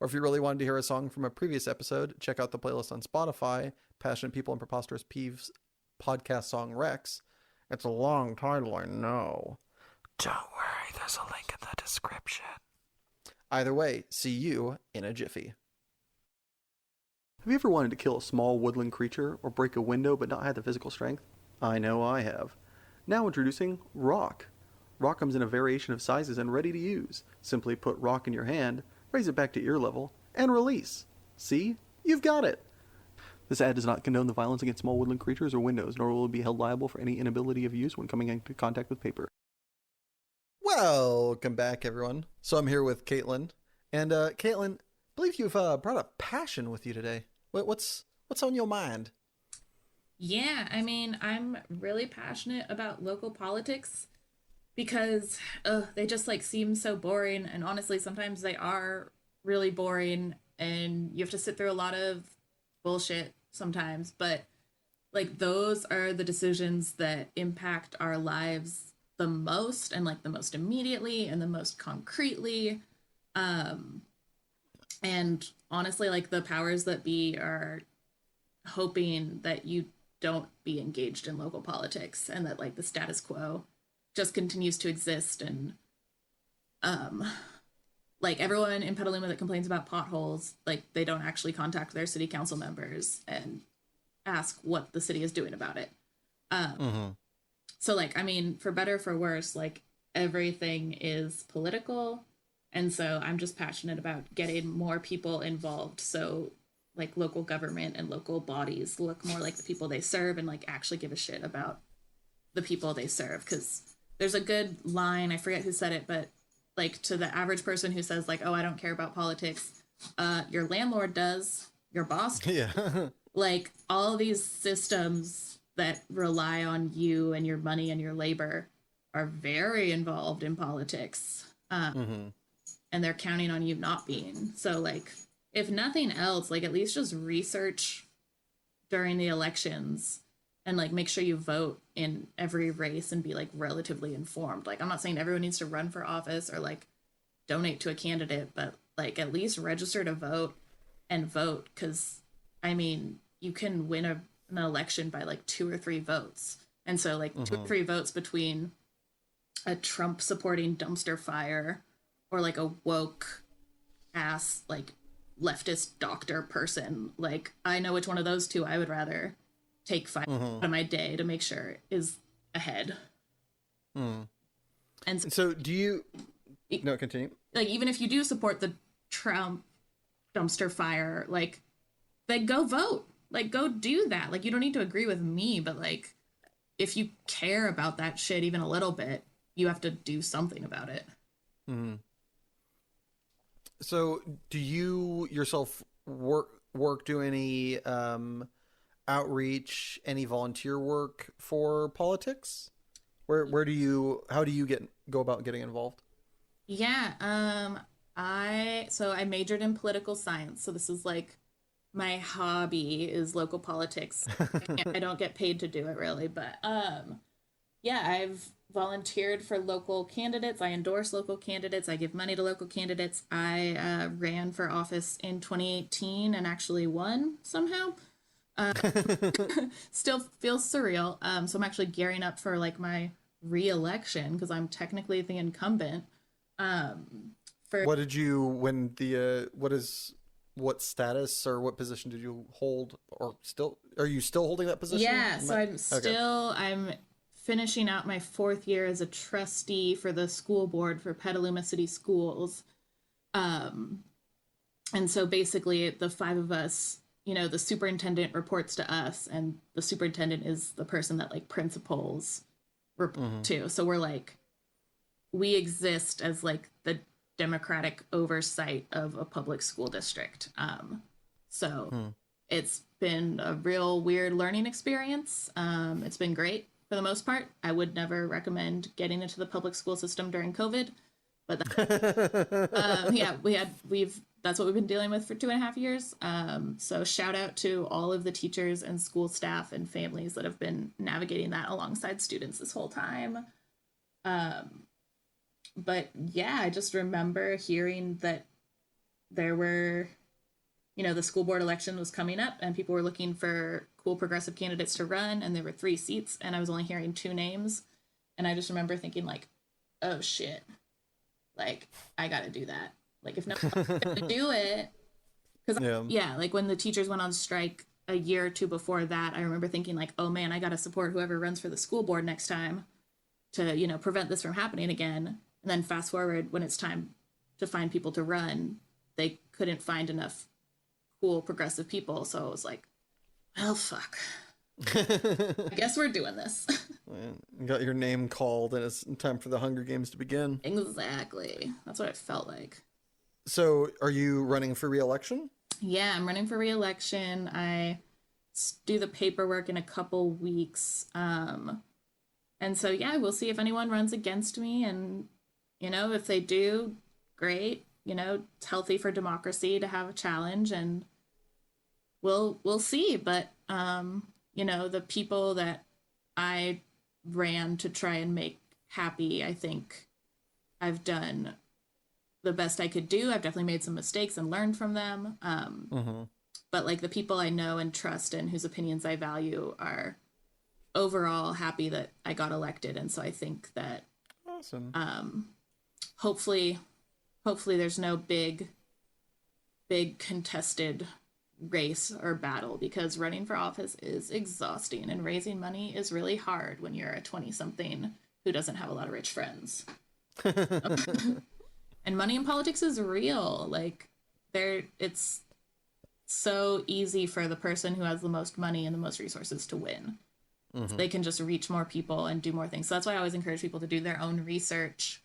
Or if you really wanted to hear a song from a previous episode, check out the playlist on Spotify, Passionate People and Preposterous Peeves podcast song Rex. It's a long title, I know. Don't worry, there's a link in the description. Either way, see you in a jiffy. Have you ever wanted to kill a small woodland creature or break a window but not had the physical strength? I know I have. Now introducing Rock. Rock comes in a variation of sizes and ready to use. Simply put Rock in your hand, raise it back to ear level, and release. See? You've got it! This ad does not condone the violence against small woodland creatures or windows, nor will it be held liable for any inability of use when coming into contact with paper. Welcome back, everyone. So I'm here with Caitlin. And Caitlin, I believe you've brought a passion with you today. What's on your mind? Yeah, I mean, I'm really passionate about local politics because they just like seem so boring, and honestly sometimes they are really boring and you have to sit through a lot of bullshit sometimes, but like those are the decisions that impact our lives the most and like the most immediately and the most concretely. And honestly, like the powers that be are hoping that you don't be engaged in local politics and that like the status quo just continues to exist. And like everyone in Petaluma that complains about potholes, like they don't actually contact their city council members and ask what the city is doing about it. So like, I mean, for better or for worse, like everything is political. And so I'm just passionate about getting more people involved. So like local government and local bodies look more like the people they serve and like actually give a shit about the people they serve. Because there's a good line, I forget who said it, but like to the average person who says like, oh, I don't care about politics, your landlord does, your boss does. Yeah. Like all these systems that rely on you and your money and your labor are very involved in politics. And they're counting on you not being. So like, if nothing else, like at least just research during the elections and like make sure you vote in every race and be like relatively informed. Like I'm not saying everyone needs to run for office or like donate to a candidate, but like at least register to vote and vote. Cause I mean, you can win an election by like 2 or 3 votes. And so like 2 or 3 votes between a Trump supporting dumpster fire or like a woke ass like leftist doctor person, like I know which one of those two I would rather take 5 out of my day to make sure is ahead. And so do you no continue, like even if you do support the Trump dumpster fire, like then go vote, like go do that. Like you don't need to agree with me, but like if you care about that shit even a little bit, you have to do something about it. So do you yourself work do any outreach, any volunteer work for politics? How do you go about getting involved? Yeah, I majored in political science, so this is like my hobby is local politics. I don't get paid to do it really, but yeah, I've volunteered for local candidates. I endorse local candidates. I give money to local candidates. I ran for office in 2018 and actually won somehow. Still feels surreal. So I'm actually gearing up for like my re-election because I'm technically the incumbent. What did you win the what status or what position did you hold, or are you still holding that position? Yeah, so I'm finishing out my 4th year as a trustee for the school board for Petaluma City Schools. And so basically the 5 of us, you know, the superintendent reports to us, and the superintendent is the person that like principals report to. So we're like, we exist as like the democratic oversight of a public school district. It's been a real weird learning experience. It's been great for the most part. I would never recommend getting into the public school system during COVID, but that's what we've been dealing with for 2.5 years. So shout out to all of the teachers and school staff and families that have been navigating that alongside students this whole time. But yeah, I just remember hearing that there were, you know, the school board election was coming up and people were looking for cool progressive candidates to run, and there were 3 seats and I was only hearing 2 names. And I just remember thinking like, oh shit, like I gotta do that. Like if no one's gonna do it, because like when the teachers went on strike a year or 2 before that, I remember thinking like, oh man, I gotta support whoever runs for the school board next time. to, you know, prevent this from happening again. And then fast forward, when it's time to find people to run, they couldn't find enough cool progressive people. So it was like, well, fuck. I guess we're doing this. You got your name called, and it's time for the Hunger Games to begin. Exactly. That's what it felt like. So, are you running for re-election? Yeah, I'm running for re-election. I do the paperwork in a couple weeks. And so, yeah, we'll see if anyone runs against me. And, you know, if they do, great. You know, it's healthy for democracy to have a challenge, and we'll see. But, you know, the people that I ran to try and make happy, I think I've done the best I could do. I've definitely made some mistakes and learned from them. But like the people I know and trust and whose opinions I value are overall happy that I got elected. And so I think that awesome. Hopefully there's no big contested race or battle, because running for office is exhausting and raising money is really hard when you're a 20-something who doesn't have a lot of rich friends. And money in politics is real. Like, it's so easy for the person who has the most money and the most resources to win. So they can just reach more people and do more things. So that's why I always encourage people to do their own research.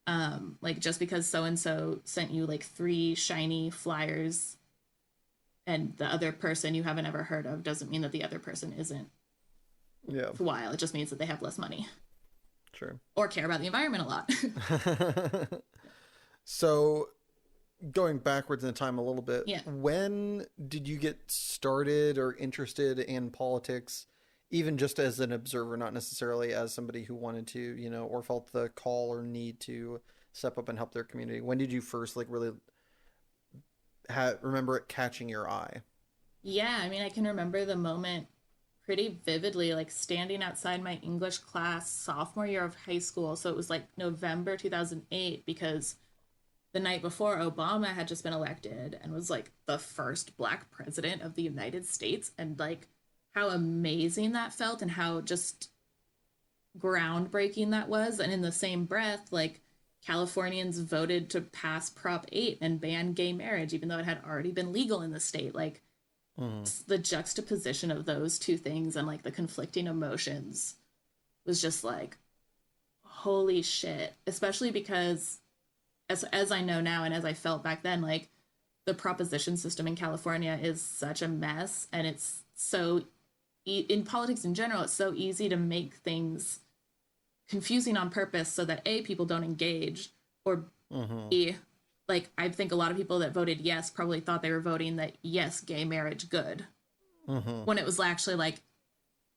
Like, just because so-and-so sent you like 3 shiny flyers and the other person you haven't ever heard of doesn't mean that the other person isn't wild. It just means that they have less money. Sure. Or care about the environment a lot. So, going backwards in time a little bit, when did you get started or interested in politics, even just as an observer, not necessarily as somebody who wanted to, you know, or felt the call or need to step up and help their community? When did you first, like, really remember it catching your eye? Yeah, I mean, I can remember the moment pretty vividly, like standing outside my English class sophomore year of high school. So it was like November 2008, because the night before, Obama had just been elected and was like the first Black president of the United States. And like how amazing that felt and how just groundbreaking that was. And in the same breath, like Californians voted to pass Prop 8 and ban gay marriage, even though it had already been legal in the state. Like the juxtaposition of those two things and like the conflicting emotions was just like, holy shit. Especially because as I know now and as I felt back then, like the proposition system in California is such a mess, and it's so in politics in general, it's so easy to make things confusing on purpose so that A, people don't engage, or B, like I think a lot of people that voted yes probably thought they were voting that yes, gay marriage good, when it was actually like,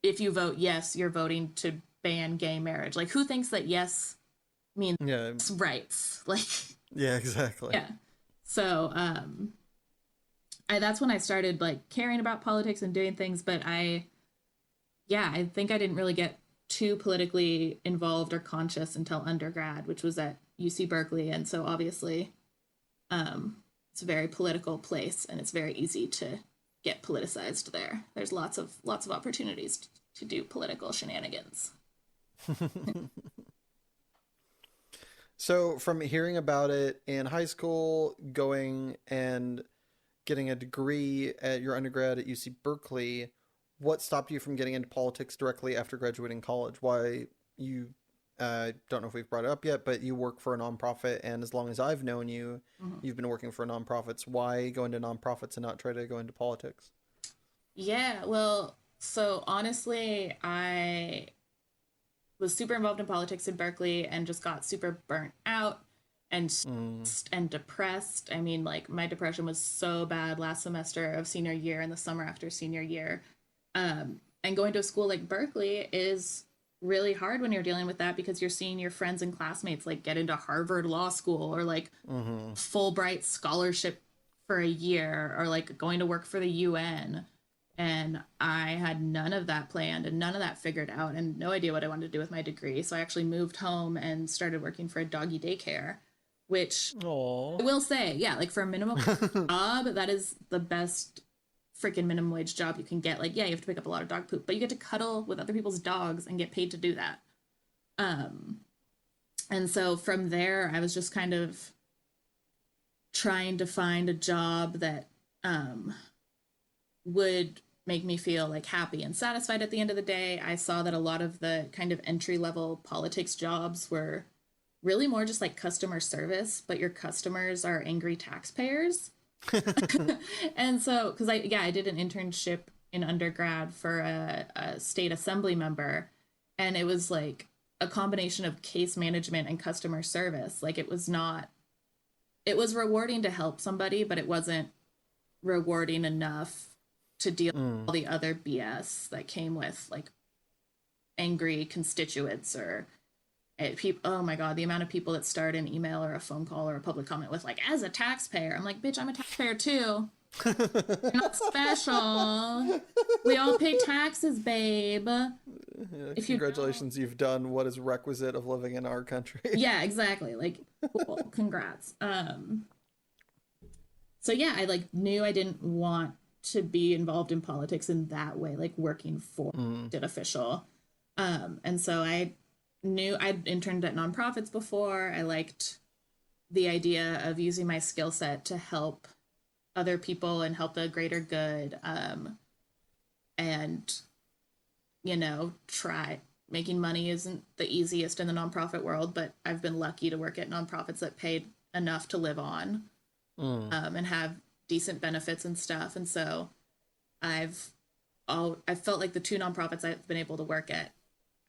if you vote yes, you're voting to ban gay marriage. Like, who thinks that yes means rights? Like, yeah, exactly. Yeah. So that's when I started like caring about politics and doing things. But I think I didn't really get too politically involved or conscious until undergrad, which was at UC Berkeley. And so obviously it's a very political place, and it's very easy to get politicized there. There's lots of opportunities to do political shenanigans. So from hearing about it in high school, going and getting a degree at your undergrad at UC Berkeley, what stopped you from getting into politics directly after graduating college? Why you, don't know if we've brought it up yet, but you work for a nonprofit, and as long as I've known you, you've been working for nonprofits. Why go into nonprofits and not try to go into politics? Yeah, well, so honestly, I was super involved in politics in Berkeley and just got super burnt out and and depressed. I mean, like, my depression was so bad last semester of senior year and the summer after senior year. And going to a school like Berkeley is really hard when you're dealing with that, because you're seeing your friends and classmates like get into Harvard Law School or like Fulbright scholarship for a year, or like going to work for the UN. And I had none of that planned and none of that figured out, and no idea what I wanted to do with my degree. So I actually moved home and started working for a doggy daycare, which I will say, yeah, like for a minimum job, that is the best freaking minimum wage job you can get. Like, yeah, you have to pick up a lot of dog poop, but you get to cuddle with other people's dogs and get paid to do that. And so from there, I was just kind of trying to find a job that would make me feel like happy and satisfied at the end of the day. I saw that a lot of the kind of entry level politics jobs were really more just like customer service, but your customers are angry taxpayers. And so, because I did an internship in undergrad for a state assembly member, and it was like a combination of case management and customer service. Like it was rewarding to help somebody, but it wasn't rewarding enough to deal with all the other BS that came with like angry constituents or people. Oh my God, the amount of people that start an email or a phone call or a public comment with like, as a taxpayer. I'm like, bitch, I'm a taxpayer too. You're not special. We all pay taxes, babe. Yeah, congratulations, you've done what is requisite of living in our country. Yeah, exactly. Like, cool. Congrats. So yeah, I like knew I didn't want to be involved in politics in that way, like working for elected official. And so I knew I'd interned at nonprofits before. I liked the idea of using my skill set to help other people and help the greater good. And, you know, making money isn't the easiest in the nonprofit world, but I've been lucky to work at nonprofits that paid enough to live on, and have decent benefits and stuff. And so I felt like the two nonprofits I've been able to work at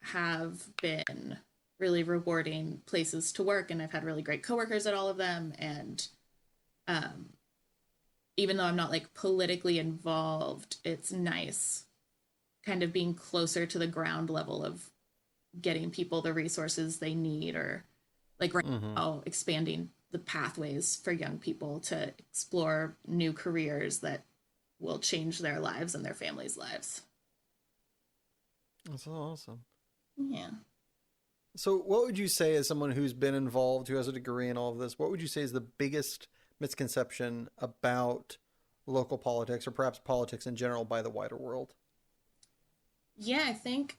have been really rewarding places to work, and I've had really great coworkers at all of them. And even though I'm not like politically involved, it's nice kind of being closer to the ground level of getting people the resources they need, or like right now expanding the pathways for young people to explore new careers that will change their lives and their families' lives. That's awesome. Yeah. So what would you say, as someone who's been involved, who has a degree in all of this, what would you say is the biggest misconception about local politics, or perhaps politics in general, by the wider world? Yeah, I think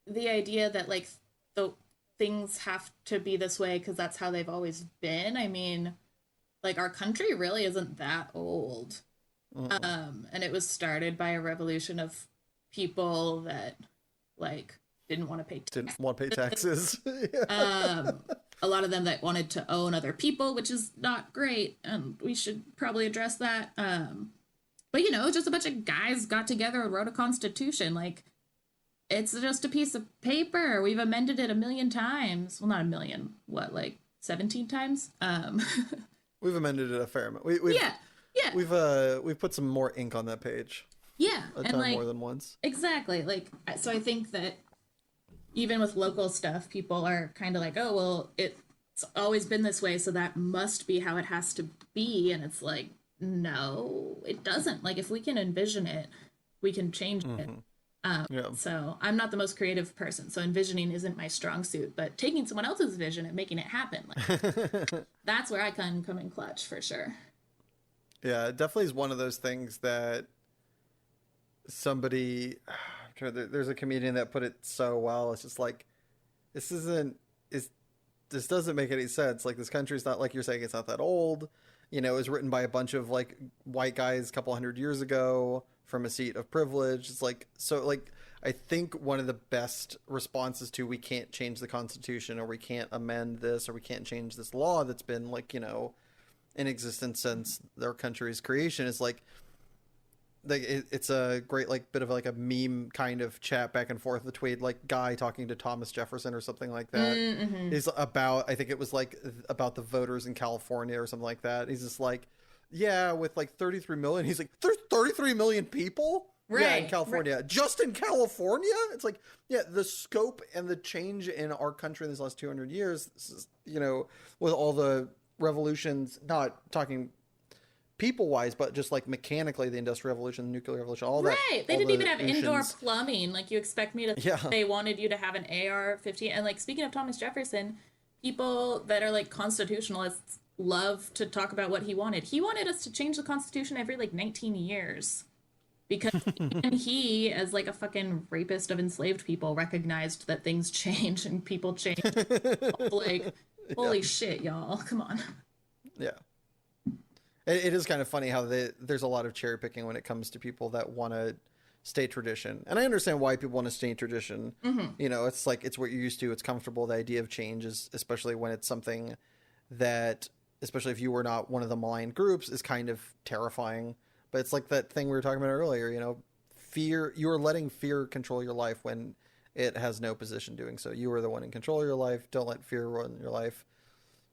the idea that like the things have to be this way because that's how they've always been. I mean, like our country really isn't that old. And it was started by a revolution of people that like didn't want to pay taxes. A lot of them that wanted to own other people, which is not great, and we should probably address that. But you know, just a bunch of guys got together and wrote a constitution. Like, it's just a piece of paper. We've amended it 1,000,000 times. Well, not 1,000,000. What, like 17 times? We've amended it a fair amount. Yeah. We've put some more ink on that page. Yeah, a ton more than once. Exactly. Like, so I think that even with local stuff, people are kind of like, oh, well, it's always been this way, so that must be how it has to be. And it's like, no, it doesn't. Like, if we can envision it, we can change it. So I'm not the most creative person, so envisioning isn't my strong suit, but taking someone else's vision and making it happen, like, that's where I can come in clutch for sure. Yeah, it definitely is one of those things that there's a comedian that put it so well. It's just like, this doesn't make any sense. Like, this country's not, like you're saying, it's not that old. You know, it was written by a bunch of like white guys a couple hundred years ago from a seat of privilege. It's like, so like, I think one of the best responses to, we can't change the Constitution, or we can't amend this, or we can't change this law that's been like, you know, in existence since their country's creation, is like it's a great like bit of like a meme kind of chat back and forth between like guy talking to Thomas Jefferson or something like that. Is about, I think it was like about the voters in California or something like that. He's just like, yeah, with like 33 million. He's like, there's 33 million people? Right, yeah, in California. Right. Just in California? It's like, yeah, the scope and the change in our country in these last 200 years, you know, with all the revolutions, not talking people-wise, but just like mechanically, the Industrial Revolution, the Nuclear Revolution, all that. Right, they didn't even have indoor plumbing. Like, you expect me to they wanted you to have an AR-15. And like, speaking of Thomas Jefferson, people that are like constitutionalists love to talk about what he wanted. He wanted us to change the Constitution every like 19 years. because even he, as like a fucking rapist of enslaved people, recognized that things change and people change. Like, holy shit, y'all, come on. Yeah. It is kind of funny how there's a lot of cherry picking when it comes to people that want to stay tradition. And I understand why people want to stay tradition. You know, it's like, it's what you're used to. It's comfortable. The idea of change is, especially when it's something that, especially if you were not one of the maligned groups, is kind of terrifying. But it's like that thing we were talking about earlier, you know, fear, you're letting fear control your life when it has no position doing so. You are the one in control of your life. Don't let fear run your life.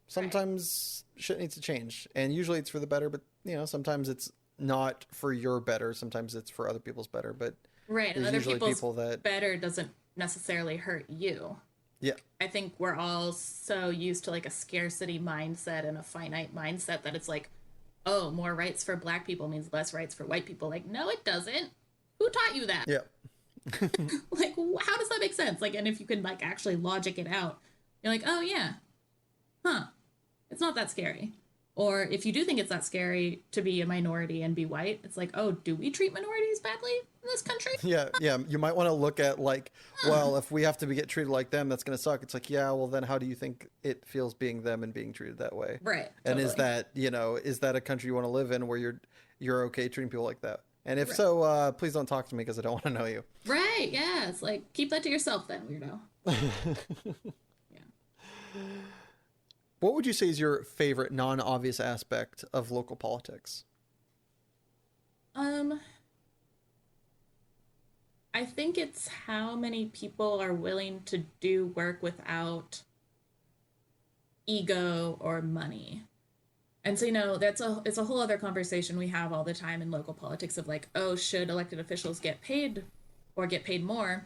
Sometimes shit needs to change, and usually it's for the better, but you know, sometimes it's not for your better. Sometimes it's for other people's better, but Right, and there's other usually people's people that, better doesn't necessarily hurt you. yeah, I think we're all so used to like a scarcity mindset and a finite mindset that it's like, oh, more rights for black people means less rights for white people. Like, no, it doesn't. Who taught you that? yeah, Like, how does that make sense? Like, and if you could like actually logic it out, you're like, oh yeah, huh, it's not that scary. Or if you do think it's that scary to be a minority and be white, it's like, oh, do we treat minorities badly in this country? yeah, yeah. You might want to look at like, well, if we have to get treated like them, that's going to suck. It's like, yeah, well, then how do you think it feels being them and being treated that way? Right. And Totally. is that, you know, is that a country you want to live in where you're okay treating people like that? And if so, please don't talk to me because I don't want to know you. Right. Yeah. It's like, keep that to yourself then, weirdo. Yeah. What would you say is your favorite non-obvious aspect of local politics? I think it's how many people are willing to do work without ego or money. And so, you know, it's a whole other conversation we have all the time in local politics of like, oh, should elected officials get paid or get paid more?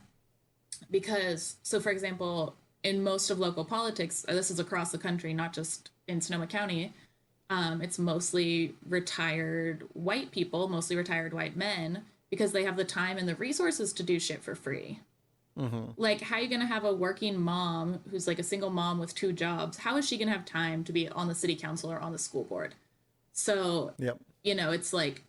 Because, so for example, in most of local politics, this is across the country, not just in Sonoma County, it's mostly retired white people, mostly retired white men, because they have the time and the resources to do shit for free. Like, how are you going to have a working mom who's like a single mom with 2 jobs? How is she going to have time to be on the city council or on the school board? So, Yep. you know, it's like,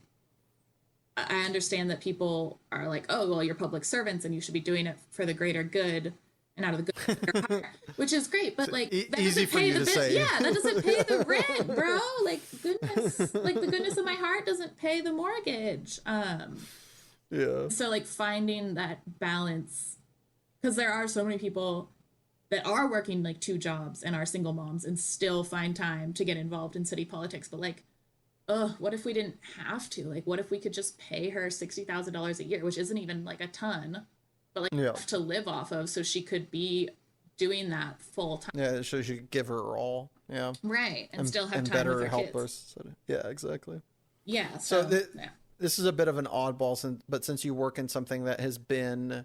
I understand that people are like, oh, well, you're public servants and you should be doing it for the greater good and out of the good of your heart, which is great, but like that easy doesn't for pay you the to say. yeah, that doesn't pay the rent, bro. Like goodness, like the goodness of my heart doesn't pay the mortgage. Yeah. So like finding that balance, because there are so many people that are working like 2 jobs and are single moms and still find time to get involved in city politics, but like, what if we didn't have to? Like, what if we could just pay her $60,000 a year, which isn't even like a ton, but like enough to live off of, so she could be doing that full time. Yeah, so you could give her all. Yeah. Right, and still have and time better with her help kids. us. Yeah, exactly. Yeah. So yeah. this is a bit of an oddball, but since you work in something that has been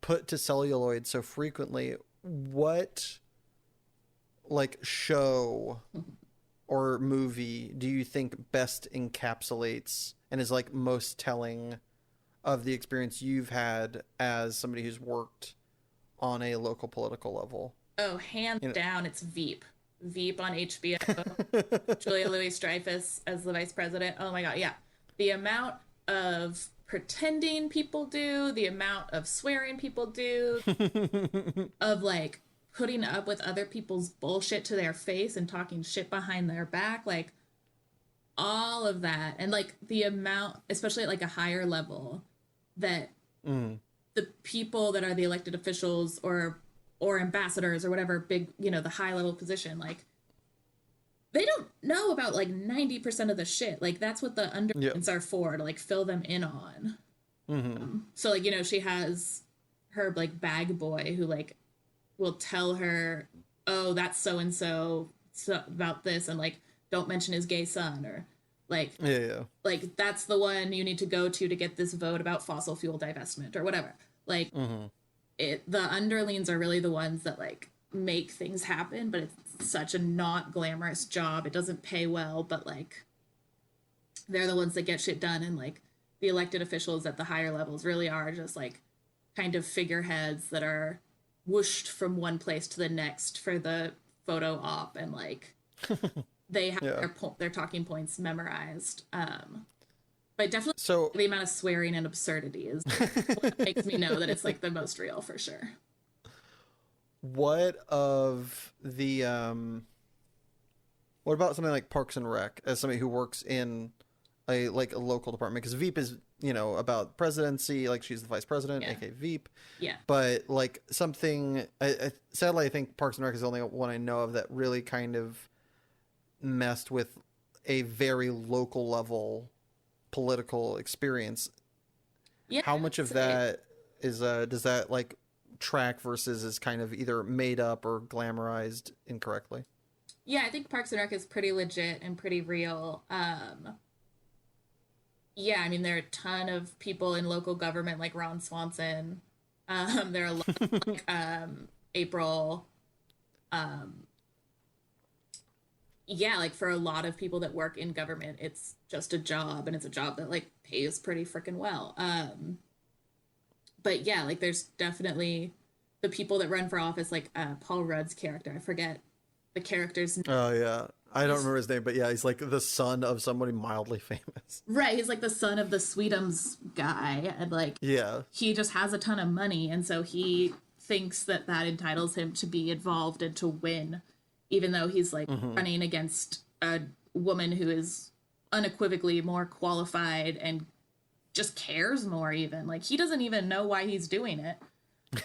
put to celluloid so frequently, what like show or movie do you think best encapsulates and is like most telling of the experience you've had as somebody who's worked on a local political level? Oh, hands down, it's Veep. Veep on HBO. Julia Louis-Dreyfus as the vice president. Oh my god, yeah. The amount of pretending people do, the amount of swearing people do, of like putting up with other people's bullshit to their face and talking shit behind their back, like all of that. And like the amount, especially at like a higher level, that the people that are the elected officials or ambassadors or whatever big, you know, the high level position, like they don't know about like 90% of the shit. Like that's what the underlings are for, to like fill them in on. So like, you know, she has her like bag boy who like will tell her, oh, that's so and so about this, and like don't mention his gay son, or like like that's the one you need to go to get this vote about fossil fuel divestment or whatever. Like the underlings are really the ones that like make things happen, but it's such a not glamorous job. It doesn't pay well, but like they're the ones that get shit done. And like the elected officials at the higher levels really are just like kind of figureheads that are whooshed from one place to the next for the photo op, and like they have their talking points memorized. But definitely So the amount of swearing and absurdity is what makes me know that it's like the most real for sure. what of the what about something like Parks and Rec as somebody who works in a local department? Because Veep is, about presidency, like she's the vice president, Yeah. aka Veep. Yeah. But like something, sadly, I think Parks and Rec is the only one I know of that really kind of messed with a very local level political experience. Yeah. How much of that is does that like track versus is kind of either made up or glamorized incorrectly? Yeah, I think Parks and Rec is pretty legit and pretty real. Yeah, I mean, there are a ton of people in local government like Ron Swanson. There are a lot like April. Yeah, like for a lot of people that work in government, it's just a job, and it's a job that like pays pretty freaking well. But yeah, like there's definitely the people that run for office, like Paul Rudd's character. I forget the character's name. Oh yeah, I don't remember his name, but yeah, he's like the son of somebody mildly famous. Right, he's like the son of the Sweetums guy, and like Yeah, he just has a ton of money, and so he thinks that that entitles him to be involved and to win, even though he's like running against a woman who is unequivocally more qualified and just cares more. Even like he doesn't even know why he's doing it.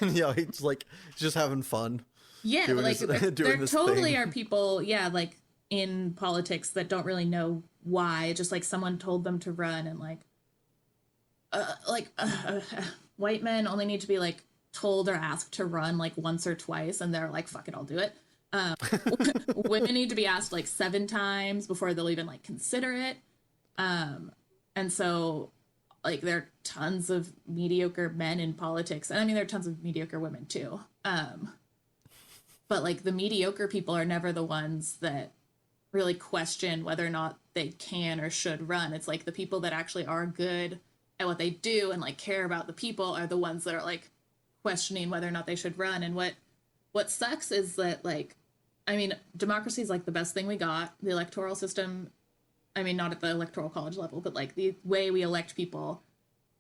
yeah, he's like just having fun. Yeah, doing but like this, doing there this totally thing. are people, yeah, like in politics that don't really know why. Just like someone told them to run, and white men only need to be like told or asked to run like once or twice, and they're like, "Fuck it, I'll do it." Women need to be asked like 7 times before they'll even like consider it. And so like there are tons of mediocre men in politics, and I mean there are tons of mediocre women too. But like the mediocre people are never the ones that really question whether or not they can or should run. It's like the people that actually are good at what they do and like care about the people are the ones that are like questioning whether or not they should run. And what sucks is that like, I mean, democracy is like the best thing we got. The electoral system, I mean, not at the electoral college level, but like the way we elect people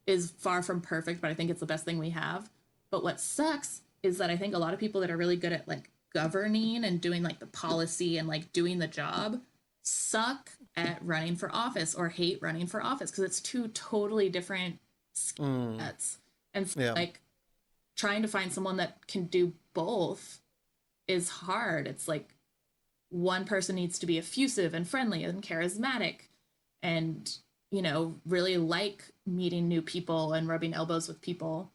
is far from perfect, but I think it's the best thing we have. But what sucks is that I think a lot of people that are really good at like governing and doing like the policy and like doing the job suck at running for office or hate running for office because it's 2 totally different skill sets. And so, like trying to find someone that can do both is hard. It's like one person needs to be effusive and friendly and charismatic and, really like meeting new people and rubbing elbows with people.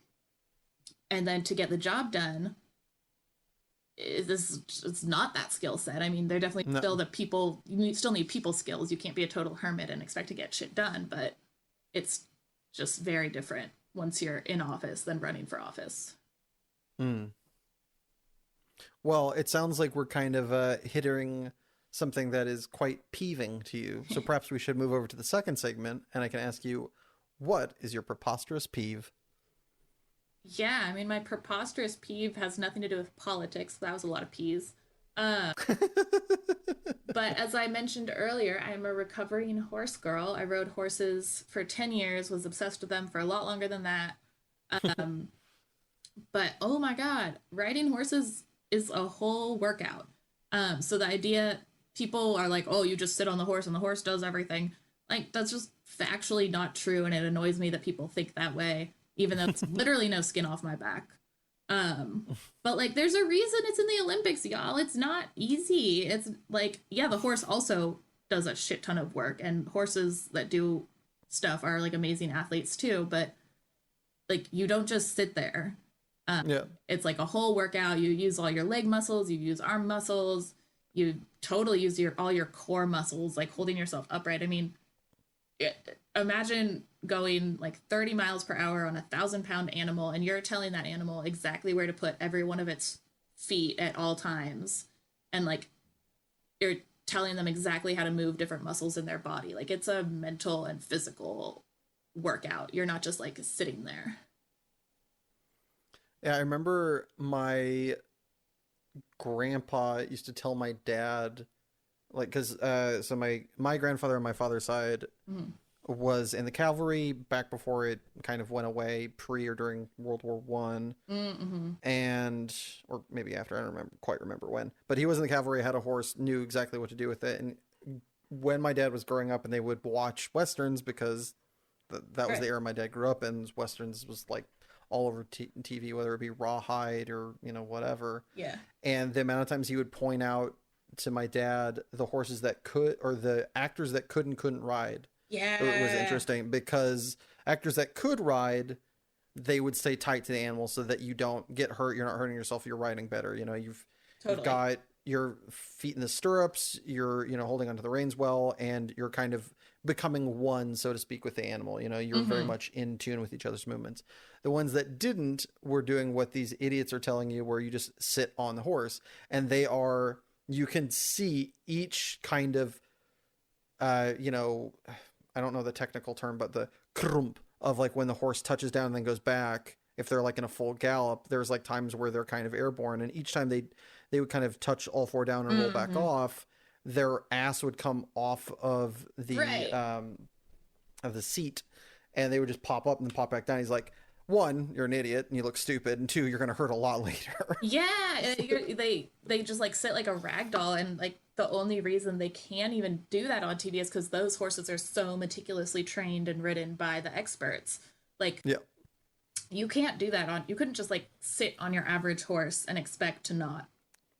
And then to get the job done, it's not that skill set. I mean, they're definitely still the people, you still need people skills. You can't be a total hermit and expect to get shit done, but it's just very different once you're in office than running for office. Well, it sounds like we're kind of hitting something that is quite peeving to you. So perhaps we should move over to the second segment, and I can ask you, what is your preposterous peeve? Yeah, I mean, my preposterous peeve has nothing to do with politics. That was a lot of peas. But as I mentioned earlier, I'm a recovering horse girl. I rode horses for 10 years, was obsessed with them for a lot longer than that. But oh my God, riding horses is a whole workout. So the idea, people are like, oh, you just sit on the horse and the horse does everything. Like, that's just factually not true. And it annoys me that people think that way, even though it's literally no skin off my back. But like, there's a reason it's in the Olympics, y'all. It's not easy. It's like, yeah, the horse also does a shit ton of work, and horses that do stuff are like amazing athletes too. But like, you don't just sit there. It's like a whole workout. You use all your leg muscles, you use arm muscles, you totally use all your core muscles, like holding yourself upright. I mean, imagine going like 30 miles per hour on 1,000-pound animal, and you're telling that animal exactly where to put every one of its feet at all times, and like you're telling them exactly how to move different muscles in their body. Like, it's a mental and physical workout. You're not just like sitting there. Yeah, I remember my grandpa used to tell my dad, like, because so my grandfather on my father's side was in the cavalry back before it kind of went away, pre or during World War One, and or maybe after. I don't quite remember when. But he was in the cavalry, had a horse, knew exactly what to do with it. And when my dad was growing up, and they would watch westerns because that was the era my dad grew up in. Westerns was like all over TV, whether it be Rawhide or whatever. Yeah. And the amount of times he would point out to my dad the horses that could, or the actors that could and couldn't ride. Yeah. It was interesting because actors that could ride, they would stay tight to the animal so that you don't get hurt. You're not hurting yourself. You're riding better. You've got your feet in the stirrups. You're, holding onto the reins well, and you're kind of becoming one, so to speak, with the animal. You're very much in tune with each other's movements. The ones that didn't were doing what these idiots are telling you, where you just sit on the horse, and you can see each kind of, I don't know the technical term, but the krump of like when the horse touches down and then goes back. If they're like in a full gallop, there's like times where they're kind of airborne, and each time they would kind of touch all four down and roll back off, their ass would come off of the seat, and they would just pop up and then pop back down. He's like, one, you're an idiot and you look stupid, and two, you're gonna hurt a lot later. Yeah, they just like sit like a rag doll, and like the only reason they can't even do that on TV is because those horses are so meticulously trained and ridden by the experts. Like, yeah, you can't do that you couldn't just like sit on your average horse and expect to not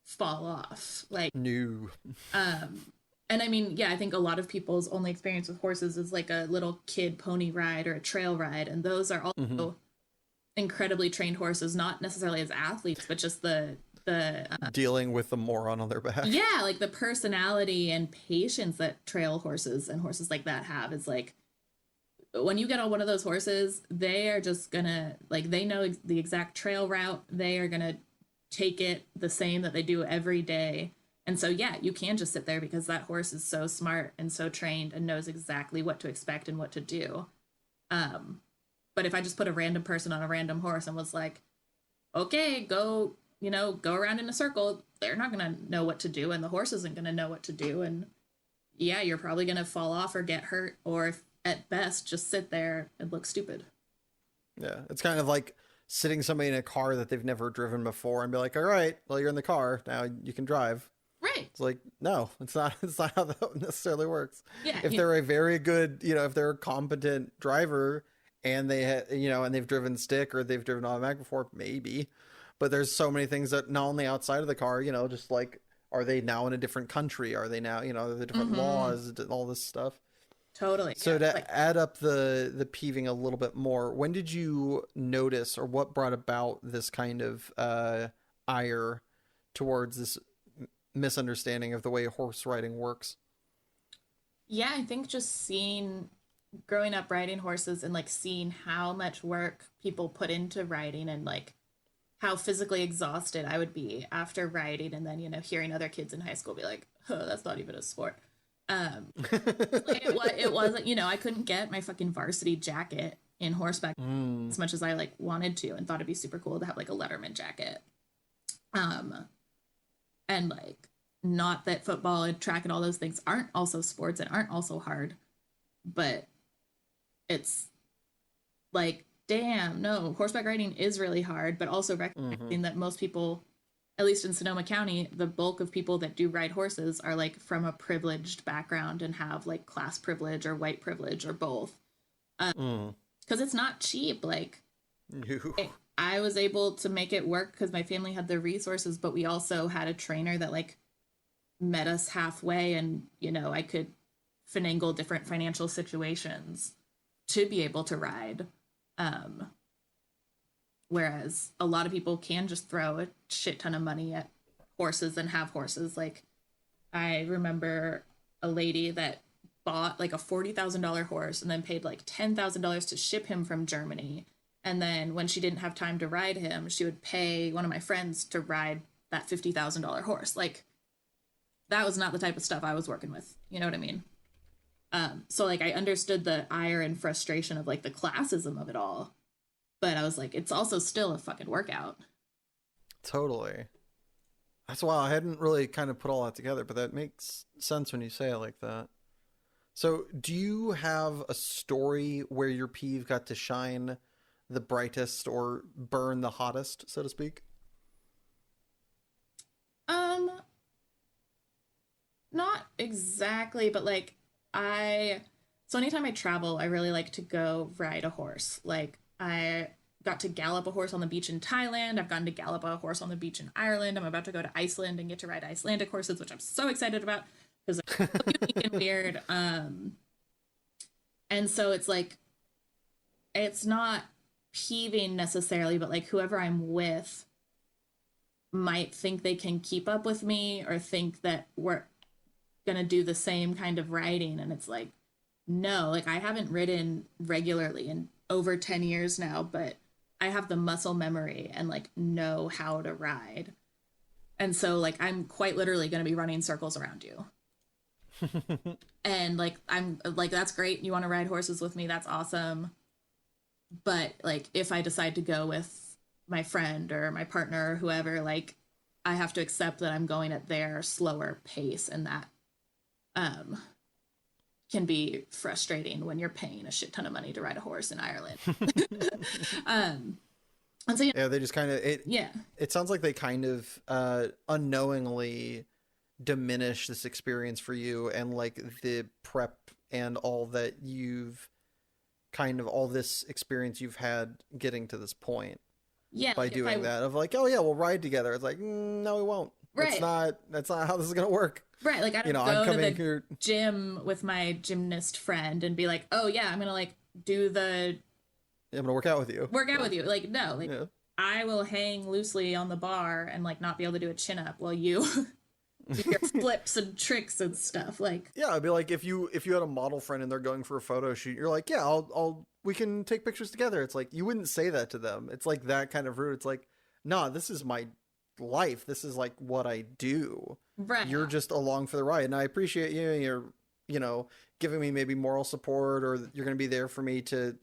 fall off. Like, no. And I mean, yeah, I think a lot of people's only experience with horses is like a little kid pony ride or a trail ride, and those are also incredibly trained horses, not necessarily as athletes, but just the dealing with the moron on their back. Yeah, like the personality and patience that trail horses and horses like that have is like, when you get on one of those horses, they are just gonna, like, they know the exact trail route. They are gonna take it the same that they do every day. And so, yeah, you can just sit there because that horse is so smart and so trained and knows exactly what to expect and what to do. But if I just put a random person on a random horse and was like, okay, go around in a circle, they're not going to know what to do, and the horse isn't going to know what to do. And yeah, you're probably going to fall off or get hurt, or at best, just sit there and look stupid. Yeah, it's kind of like sitting somebody in a car that they've never driven before and be like, all right, well, you're in the car, now you can drive. Right. It's like, no, it's not how that necessarily works. Yeah. If they're a very good, if they're a competent driver and and they've driven stick or they've driven automatic before, maybe. But there's so many things that not only outside of the car, just like, are they now in a different country? Are they now, the different laws, all this stuff. Totally. So yeah, to add up the peeving a little bit more, when did you notice, or what brought about this kind of ire towards this misunderstanding of the way horse riding works? Yeah, I think just growing up riding horses and like seeing how much work people put into riding, and like how physically exhausted I would be after riding, and then hearing other kids in high school be like, oh, that's not even a sport. Like it wasn't, I couldn't get my fucking varsity jacket in horseback as much as I like wanted to, and thought it'd be super cool to have like a Letterman jacket. And like, not that football and track and all those things aren't also sports and aren't also hard, but it's like, damn, no, horseback riding is really hard, but also recognizing that most people, at least in Sonoma County, the bulk of people that do ride horses are like from a privileged background and have like class privilege or white privilege or both. Because it's not cheap. Like, I was able to make it work because my family had the resources, but we also had a trainer that like met us halfway, and I could finagle different financial situations to be able to ride. Whereas a lot of people can just throw a shit ton of money at horses and have horses. Like, I remember a lady that bought like a $40,000 horse and then paid like $10,000 to ship him from Germany. And then when she didn't have time to ride him, she would pay one of my friends to ride that $50,000 horse. Like, that was not the type of stuff I was working with. You know what I mean? So like, I understood the ire and frustration of like the classism of it all, but I was like, it's also still a fucking workout. Totally. That's why I hadn't really kind of put all that together, but that makes sense when you say it like that. So, do you have a story where your peeve got to shine the brightest or burn the hottest, so to speak? Um, Not exactly, but like I so anytime I travel, I really like to go ride a horse. Like I got to gallop a horse on the beach in Thailand. I've gotten to gallop a horse on the beach in Ireland. I'm about to go to Iceland and get to ride Icelandic horses, which I'm so excited about because they're so unique and weird. And so it's like it's not peeving necessarily, but like whoever I'm with might think they can keep up with me or think that we're gonna do the same kind of riding, and it's like no, like I haven't ridden regularly in over 10 years now, but I have the muscle memory and like know how to ride, and so like I'm quite literally going to be running circles around you. And like I'm like that's great, you want to ride horses with me, that's awesome, but like if I decide to go with my friend or my partner or whoever, like I have to accept that I'm going at their slower pace, and that um can be frustrating when you're paying a shit ton of money to ride a horse in Ireland. um and so Yeah, they just kind of it. yeah, It sounds like they kind of unknowingly diminish this experience for you, and like the prep and all that you've kind of all this experience you've had getting to this point yeah, by like doing that of like, oh yeah, we'll ride together. It's like, no, we won't. Right. That's not how this is gonna work. Right, like I don't I'm go to coming the here. gym with my gymnast friend and be like, oh yeah, I'm gonna like do the I'm gonna work out with you. workout with you. Like no, like Yeah. I will hang loosely on the bar and like not be able to do a chin up while you do your flips and tricks and stuff. Like Yeah, I'd be like, if you had a model friend and they're going for a photo shoot, you're like, yeah, I'll we can take pictures together. It's like you wouldn't say that to them. It's like that kind of rude. It's like, nah, this is my life. This is like what I do. right. You're just along for the ride, and I appreciate you. And you're, giving me maybe moral support, or you're going to be there for me to,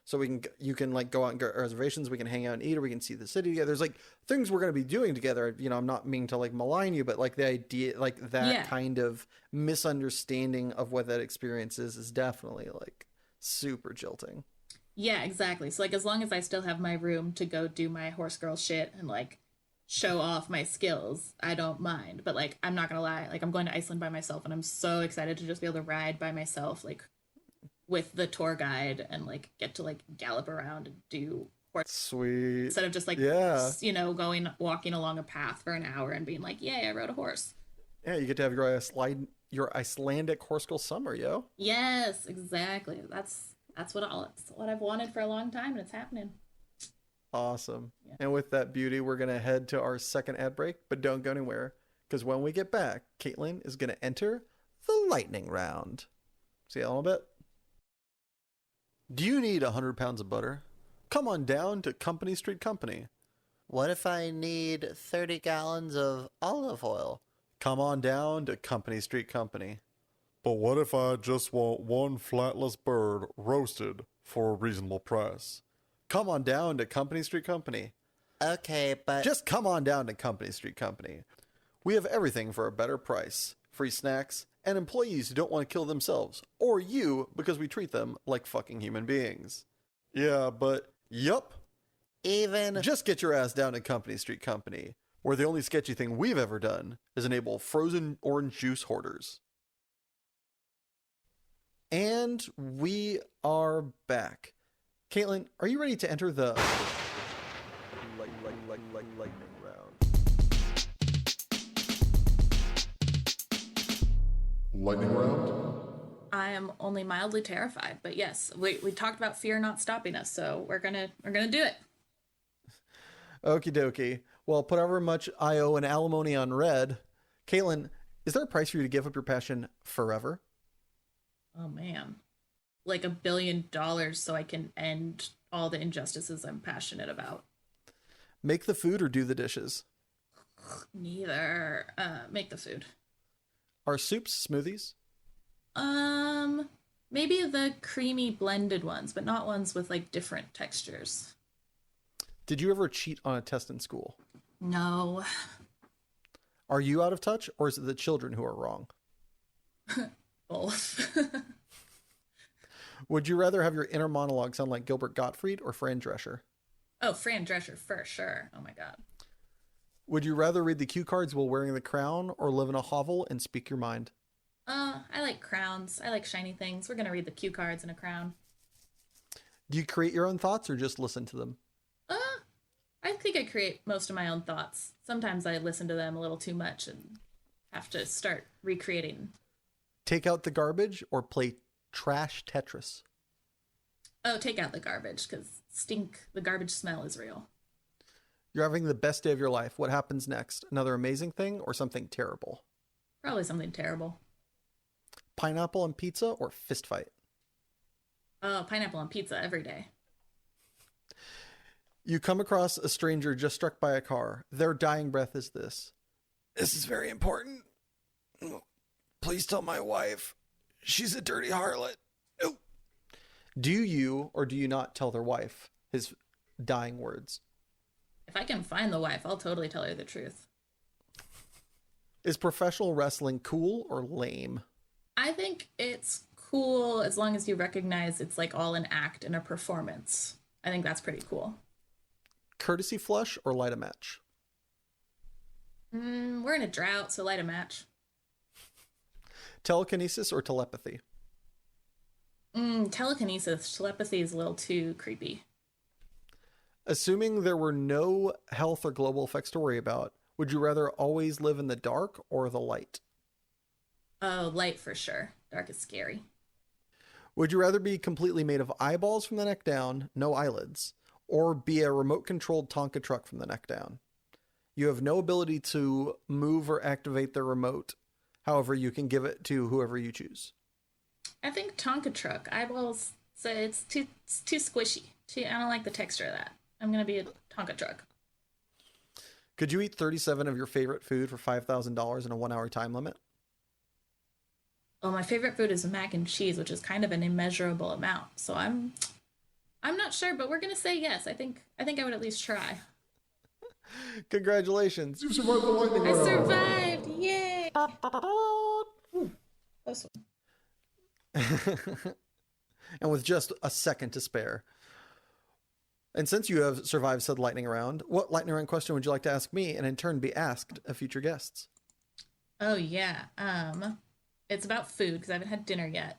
so you can like go out and get reservations. We can hang out and eat, or we can see the city together. There's like things we're going to be doing together. I'm not meaning to like malign you, but like the idea, like that Yeah. kind of misunderstanding of what that experience is definitely like super jilting. Yeah, exactly. So like as long as I still have my room to go do my horse girl shit and like show off my skills, I don't mind. But like I'm not gonna lie, like I'm going to Iceland by myself and I'm so excited to just be able to ride by myself, like with the tour guide and like get to like gallop around and do horse Sweet. instead of just like Yeah. going walking along a path for an hour and being like, yay, I rode a horse. Yeah, you get to have your Icelandic horse girl summer, yo. Yes, exactly. That's what I've wanted for a long time, and it's happening. Awesome. Yeah. And with that beauty, we're going to head to our second ad break, but don't go anywhere, because when we get back, Caitlin is going to enter the lightning round. See you in a little bit. Do you need 100 pounds of butter? Come on down to Company Street Company. What if I need 30 gallons of olive oil? Come on down to Company Street Company. But what if I just want one flatless bird roasted for a reasonable price? Come on down to Company Street Company. Okay, but Just come on down to Company Street Company. We have everything for a better price, free snacks, and employees who don't want to kill themselves, or you, because we treat them like fucking human beings. Yeah, but, yup, even just get your ass down to Company Street Company, where the only sketchy thing we've ever done is enable frozen orange juice hoarders. And we are back. Caitlin, are you ready to enter the lightning round? Lightning round? I am only mildly terrified, but yes, we talked about fear not stopping us, so we're gonna do it. Okie dokie. Well, put however much I owe in alimony on red. Caitlin, is there a price for you to give up your passion forever? Oh man, like $1 billion so I can end all the injustices I'm passionate about. Make the food or do the dishes? Neither. Make the food. Are soups smoothies? Maybe the creamy blended ones, but not ones with like different textures. Did you ever cheat on a test in school? No. Are you out of touch, or is it the children who are wrong? Both. Would you rather have your inner monologue sound like Gilbert Gottfried or Fran Drescher? Oh, Fran Drescher for sure. Oh my God. Would you rather read the cue cards while wearing the crown or live in a hovel and speak your mind? I like crowns. I like shiny things. We're gonna read the cue cards in a crown. Do you create your own thoughts or just listen to them? I think I create most of my own thoughts. Sometimes I listen to them a little too much and have to start recreating. Take out the garbage or play trash Tetris? Oh, take out the garbage, because the garbage smell is real. You're having the best day of your life. What happens next? Another amazing thing or something terrible? Probably something terrible. Pineapple on pizza or fist fight? Oh, pineapple on pizza every day. You come across a stranger just struck by a car. Their dying breath is this. This is very important. Please tell my wife. She's a dirty harlot. Oh. Do you or do you not tell their wife his dying words? If I can find the wife, I'll totally tell her the truth. Is professional wrestling cool or lame? I think it's cool as long as you recognize it's like all an act and a performance. I think that's pretty cool. Courtesy flush or light a match? We're in a drought, so light a match. Telekinesis or telepathy? Telekinesis. Telepathy is a little too creepy. Assuming there were no health or global effects to worry about, would you rather always live in the dark or the light? Oh, light for sure. Dark is scary. Would you rather be completely made of eyeballs from the neck down, no eyelids, or be a remote-controlled Tonka truck from the neck down? You have no ability to move or activate the remote. However, you can give it to whoever you choose. I think Tonka truck. Eyeballs, so it's too squishy. I don't like the texture of that. I'm going to be a Tonka truck. Could you eat 37 of your favorite food for $5,000 in a 1-hour time limit? Well, my favorite food is mac and cheese, which is kind of an immeasurable amount. So I'm not sure, but we're going to say yes. I think I would at least try. Congratulations. You survived the lightning I round. survived. Yay. Ooh, close one. And with just a second to spare. And since you have survived said lightning round, what lightning round question would you like to ask me and in turn be asked of future guests? Oh, yeah. It's about food because I haven't had dinner yet.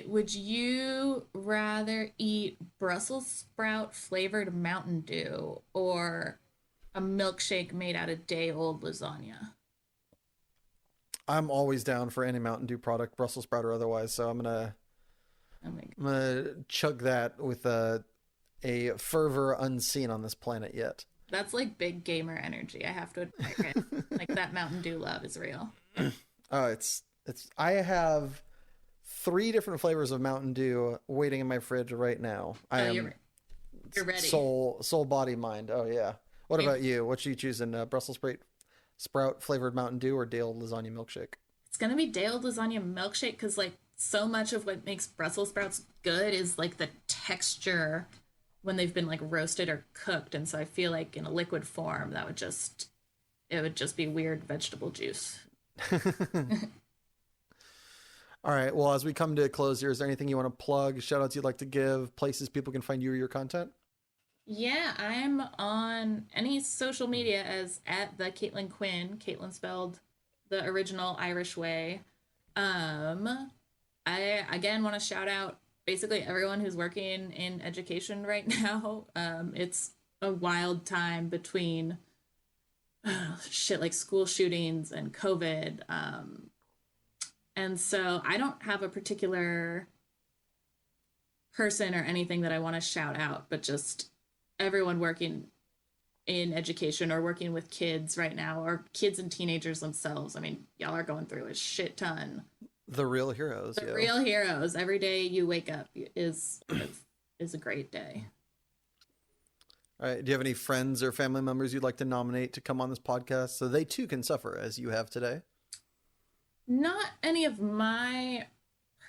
Would you rather eat Brussels sprout flavored Mountain Dew or a milkshake made out of day-old lasagna? I'm always down for any Mountain Dew product, Brussels sprout or otherwise, so I'm gonna chug that with a fervor unseen on this planet yet. That's like big gamer energy. I have to admit it. Like that Mountain Dew love is real. Oh, it's. I have 3 different flavors of Mountain Dew waiting in my fridge right now. You're ready. Soul, body, mind. Oh yeah. What about you? What you choosing? Brussels sprout flavored Mountain Dew or Dale lasagna milkshake? It's gonna be day-old lasagna milkshake because like so much of what makes Brussels sprouts good is like the texture when they've been like roasted or cooked, and so I feel like in a liquid form it would just be weird vegetable juice. All right. Well, as we come to a close here, is there anything you want to plug, shout outs you'd like to give, places people can find you or your content? Yeah, I'm on any social media as at the Caitlin Quinn. Caitlin spelled the original Irish way. I again want to shout out basically everyone who's working in education right now. It's a wild time between shit like school shootings and COVID. And so I don't have a particular person or anything that I want to shout out, but just everyone working in education or working with kids right now, or kids and teenagers themselves. I mean, y'all are going through a shit ton. The real heroes. The real heroes. Every day you wake up is a great day. All right. Do you have any friends or family members you'd like to nominate to come on this podcast so they too can suffer as you have today? Not any of my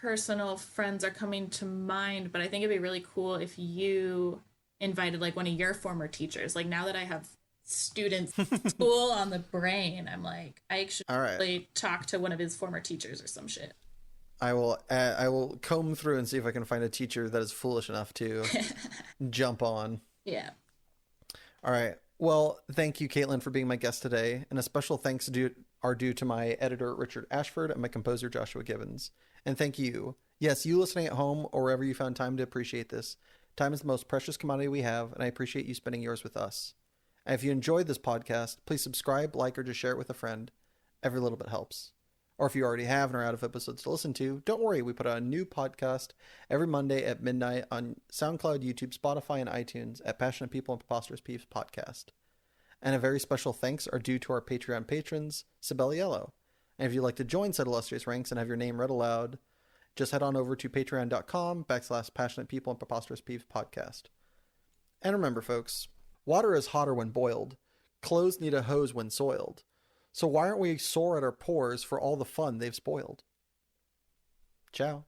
personal friends are coming to mind, but I think it'd be really cool if you invited like one of your former teachers. Like now that I have students school on the brain, I'm like, I should really talk to one of his former teachers or some shit. I will comb through and see if I can find a teacher that is foolish enough to jump on. Yeah. All right. Well, thank you, Caitlin, for being my guest today. And a special thanks are due to my editor, Richard Ashford, and my composer, Joshua Gibbons. And thank you. Yes, you listening at home or wherever you found time to appreciate this. Time is the most precious commodity we have, and I appreciate you spending yours with us. And if you enjoyed this podcast, please subscribe, like, or just share it with a friend. Every little bit helps. Or if you already have and are out of episodes to listen to, don't worry, we put out a new podcast every Monday at midnight on SoundCloud, YouTube, Spotify, and iTunes at Passionate People and Preposterous Peeves Podcast. And a very special thanks are due to our Patreon patrons, Sibeliello. And if you'd like to join said illustrious ranks and have your name read aloud, just head on over to patreon.com/Passionate People and Preposterous Peeves Podcast. And remember, folks, water is hotter when boiled. Clothes need a hose when soiled. So why aren't we sore at our pores for all the fun they've spoiled? Ciao.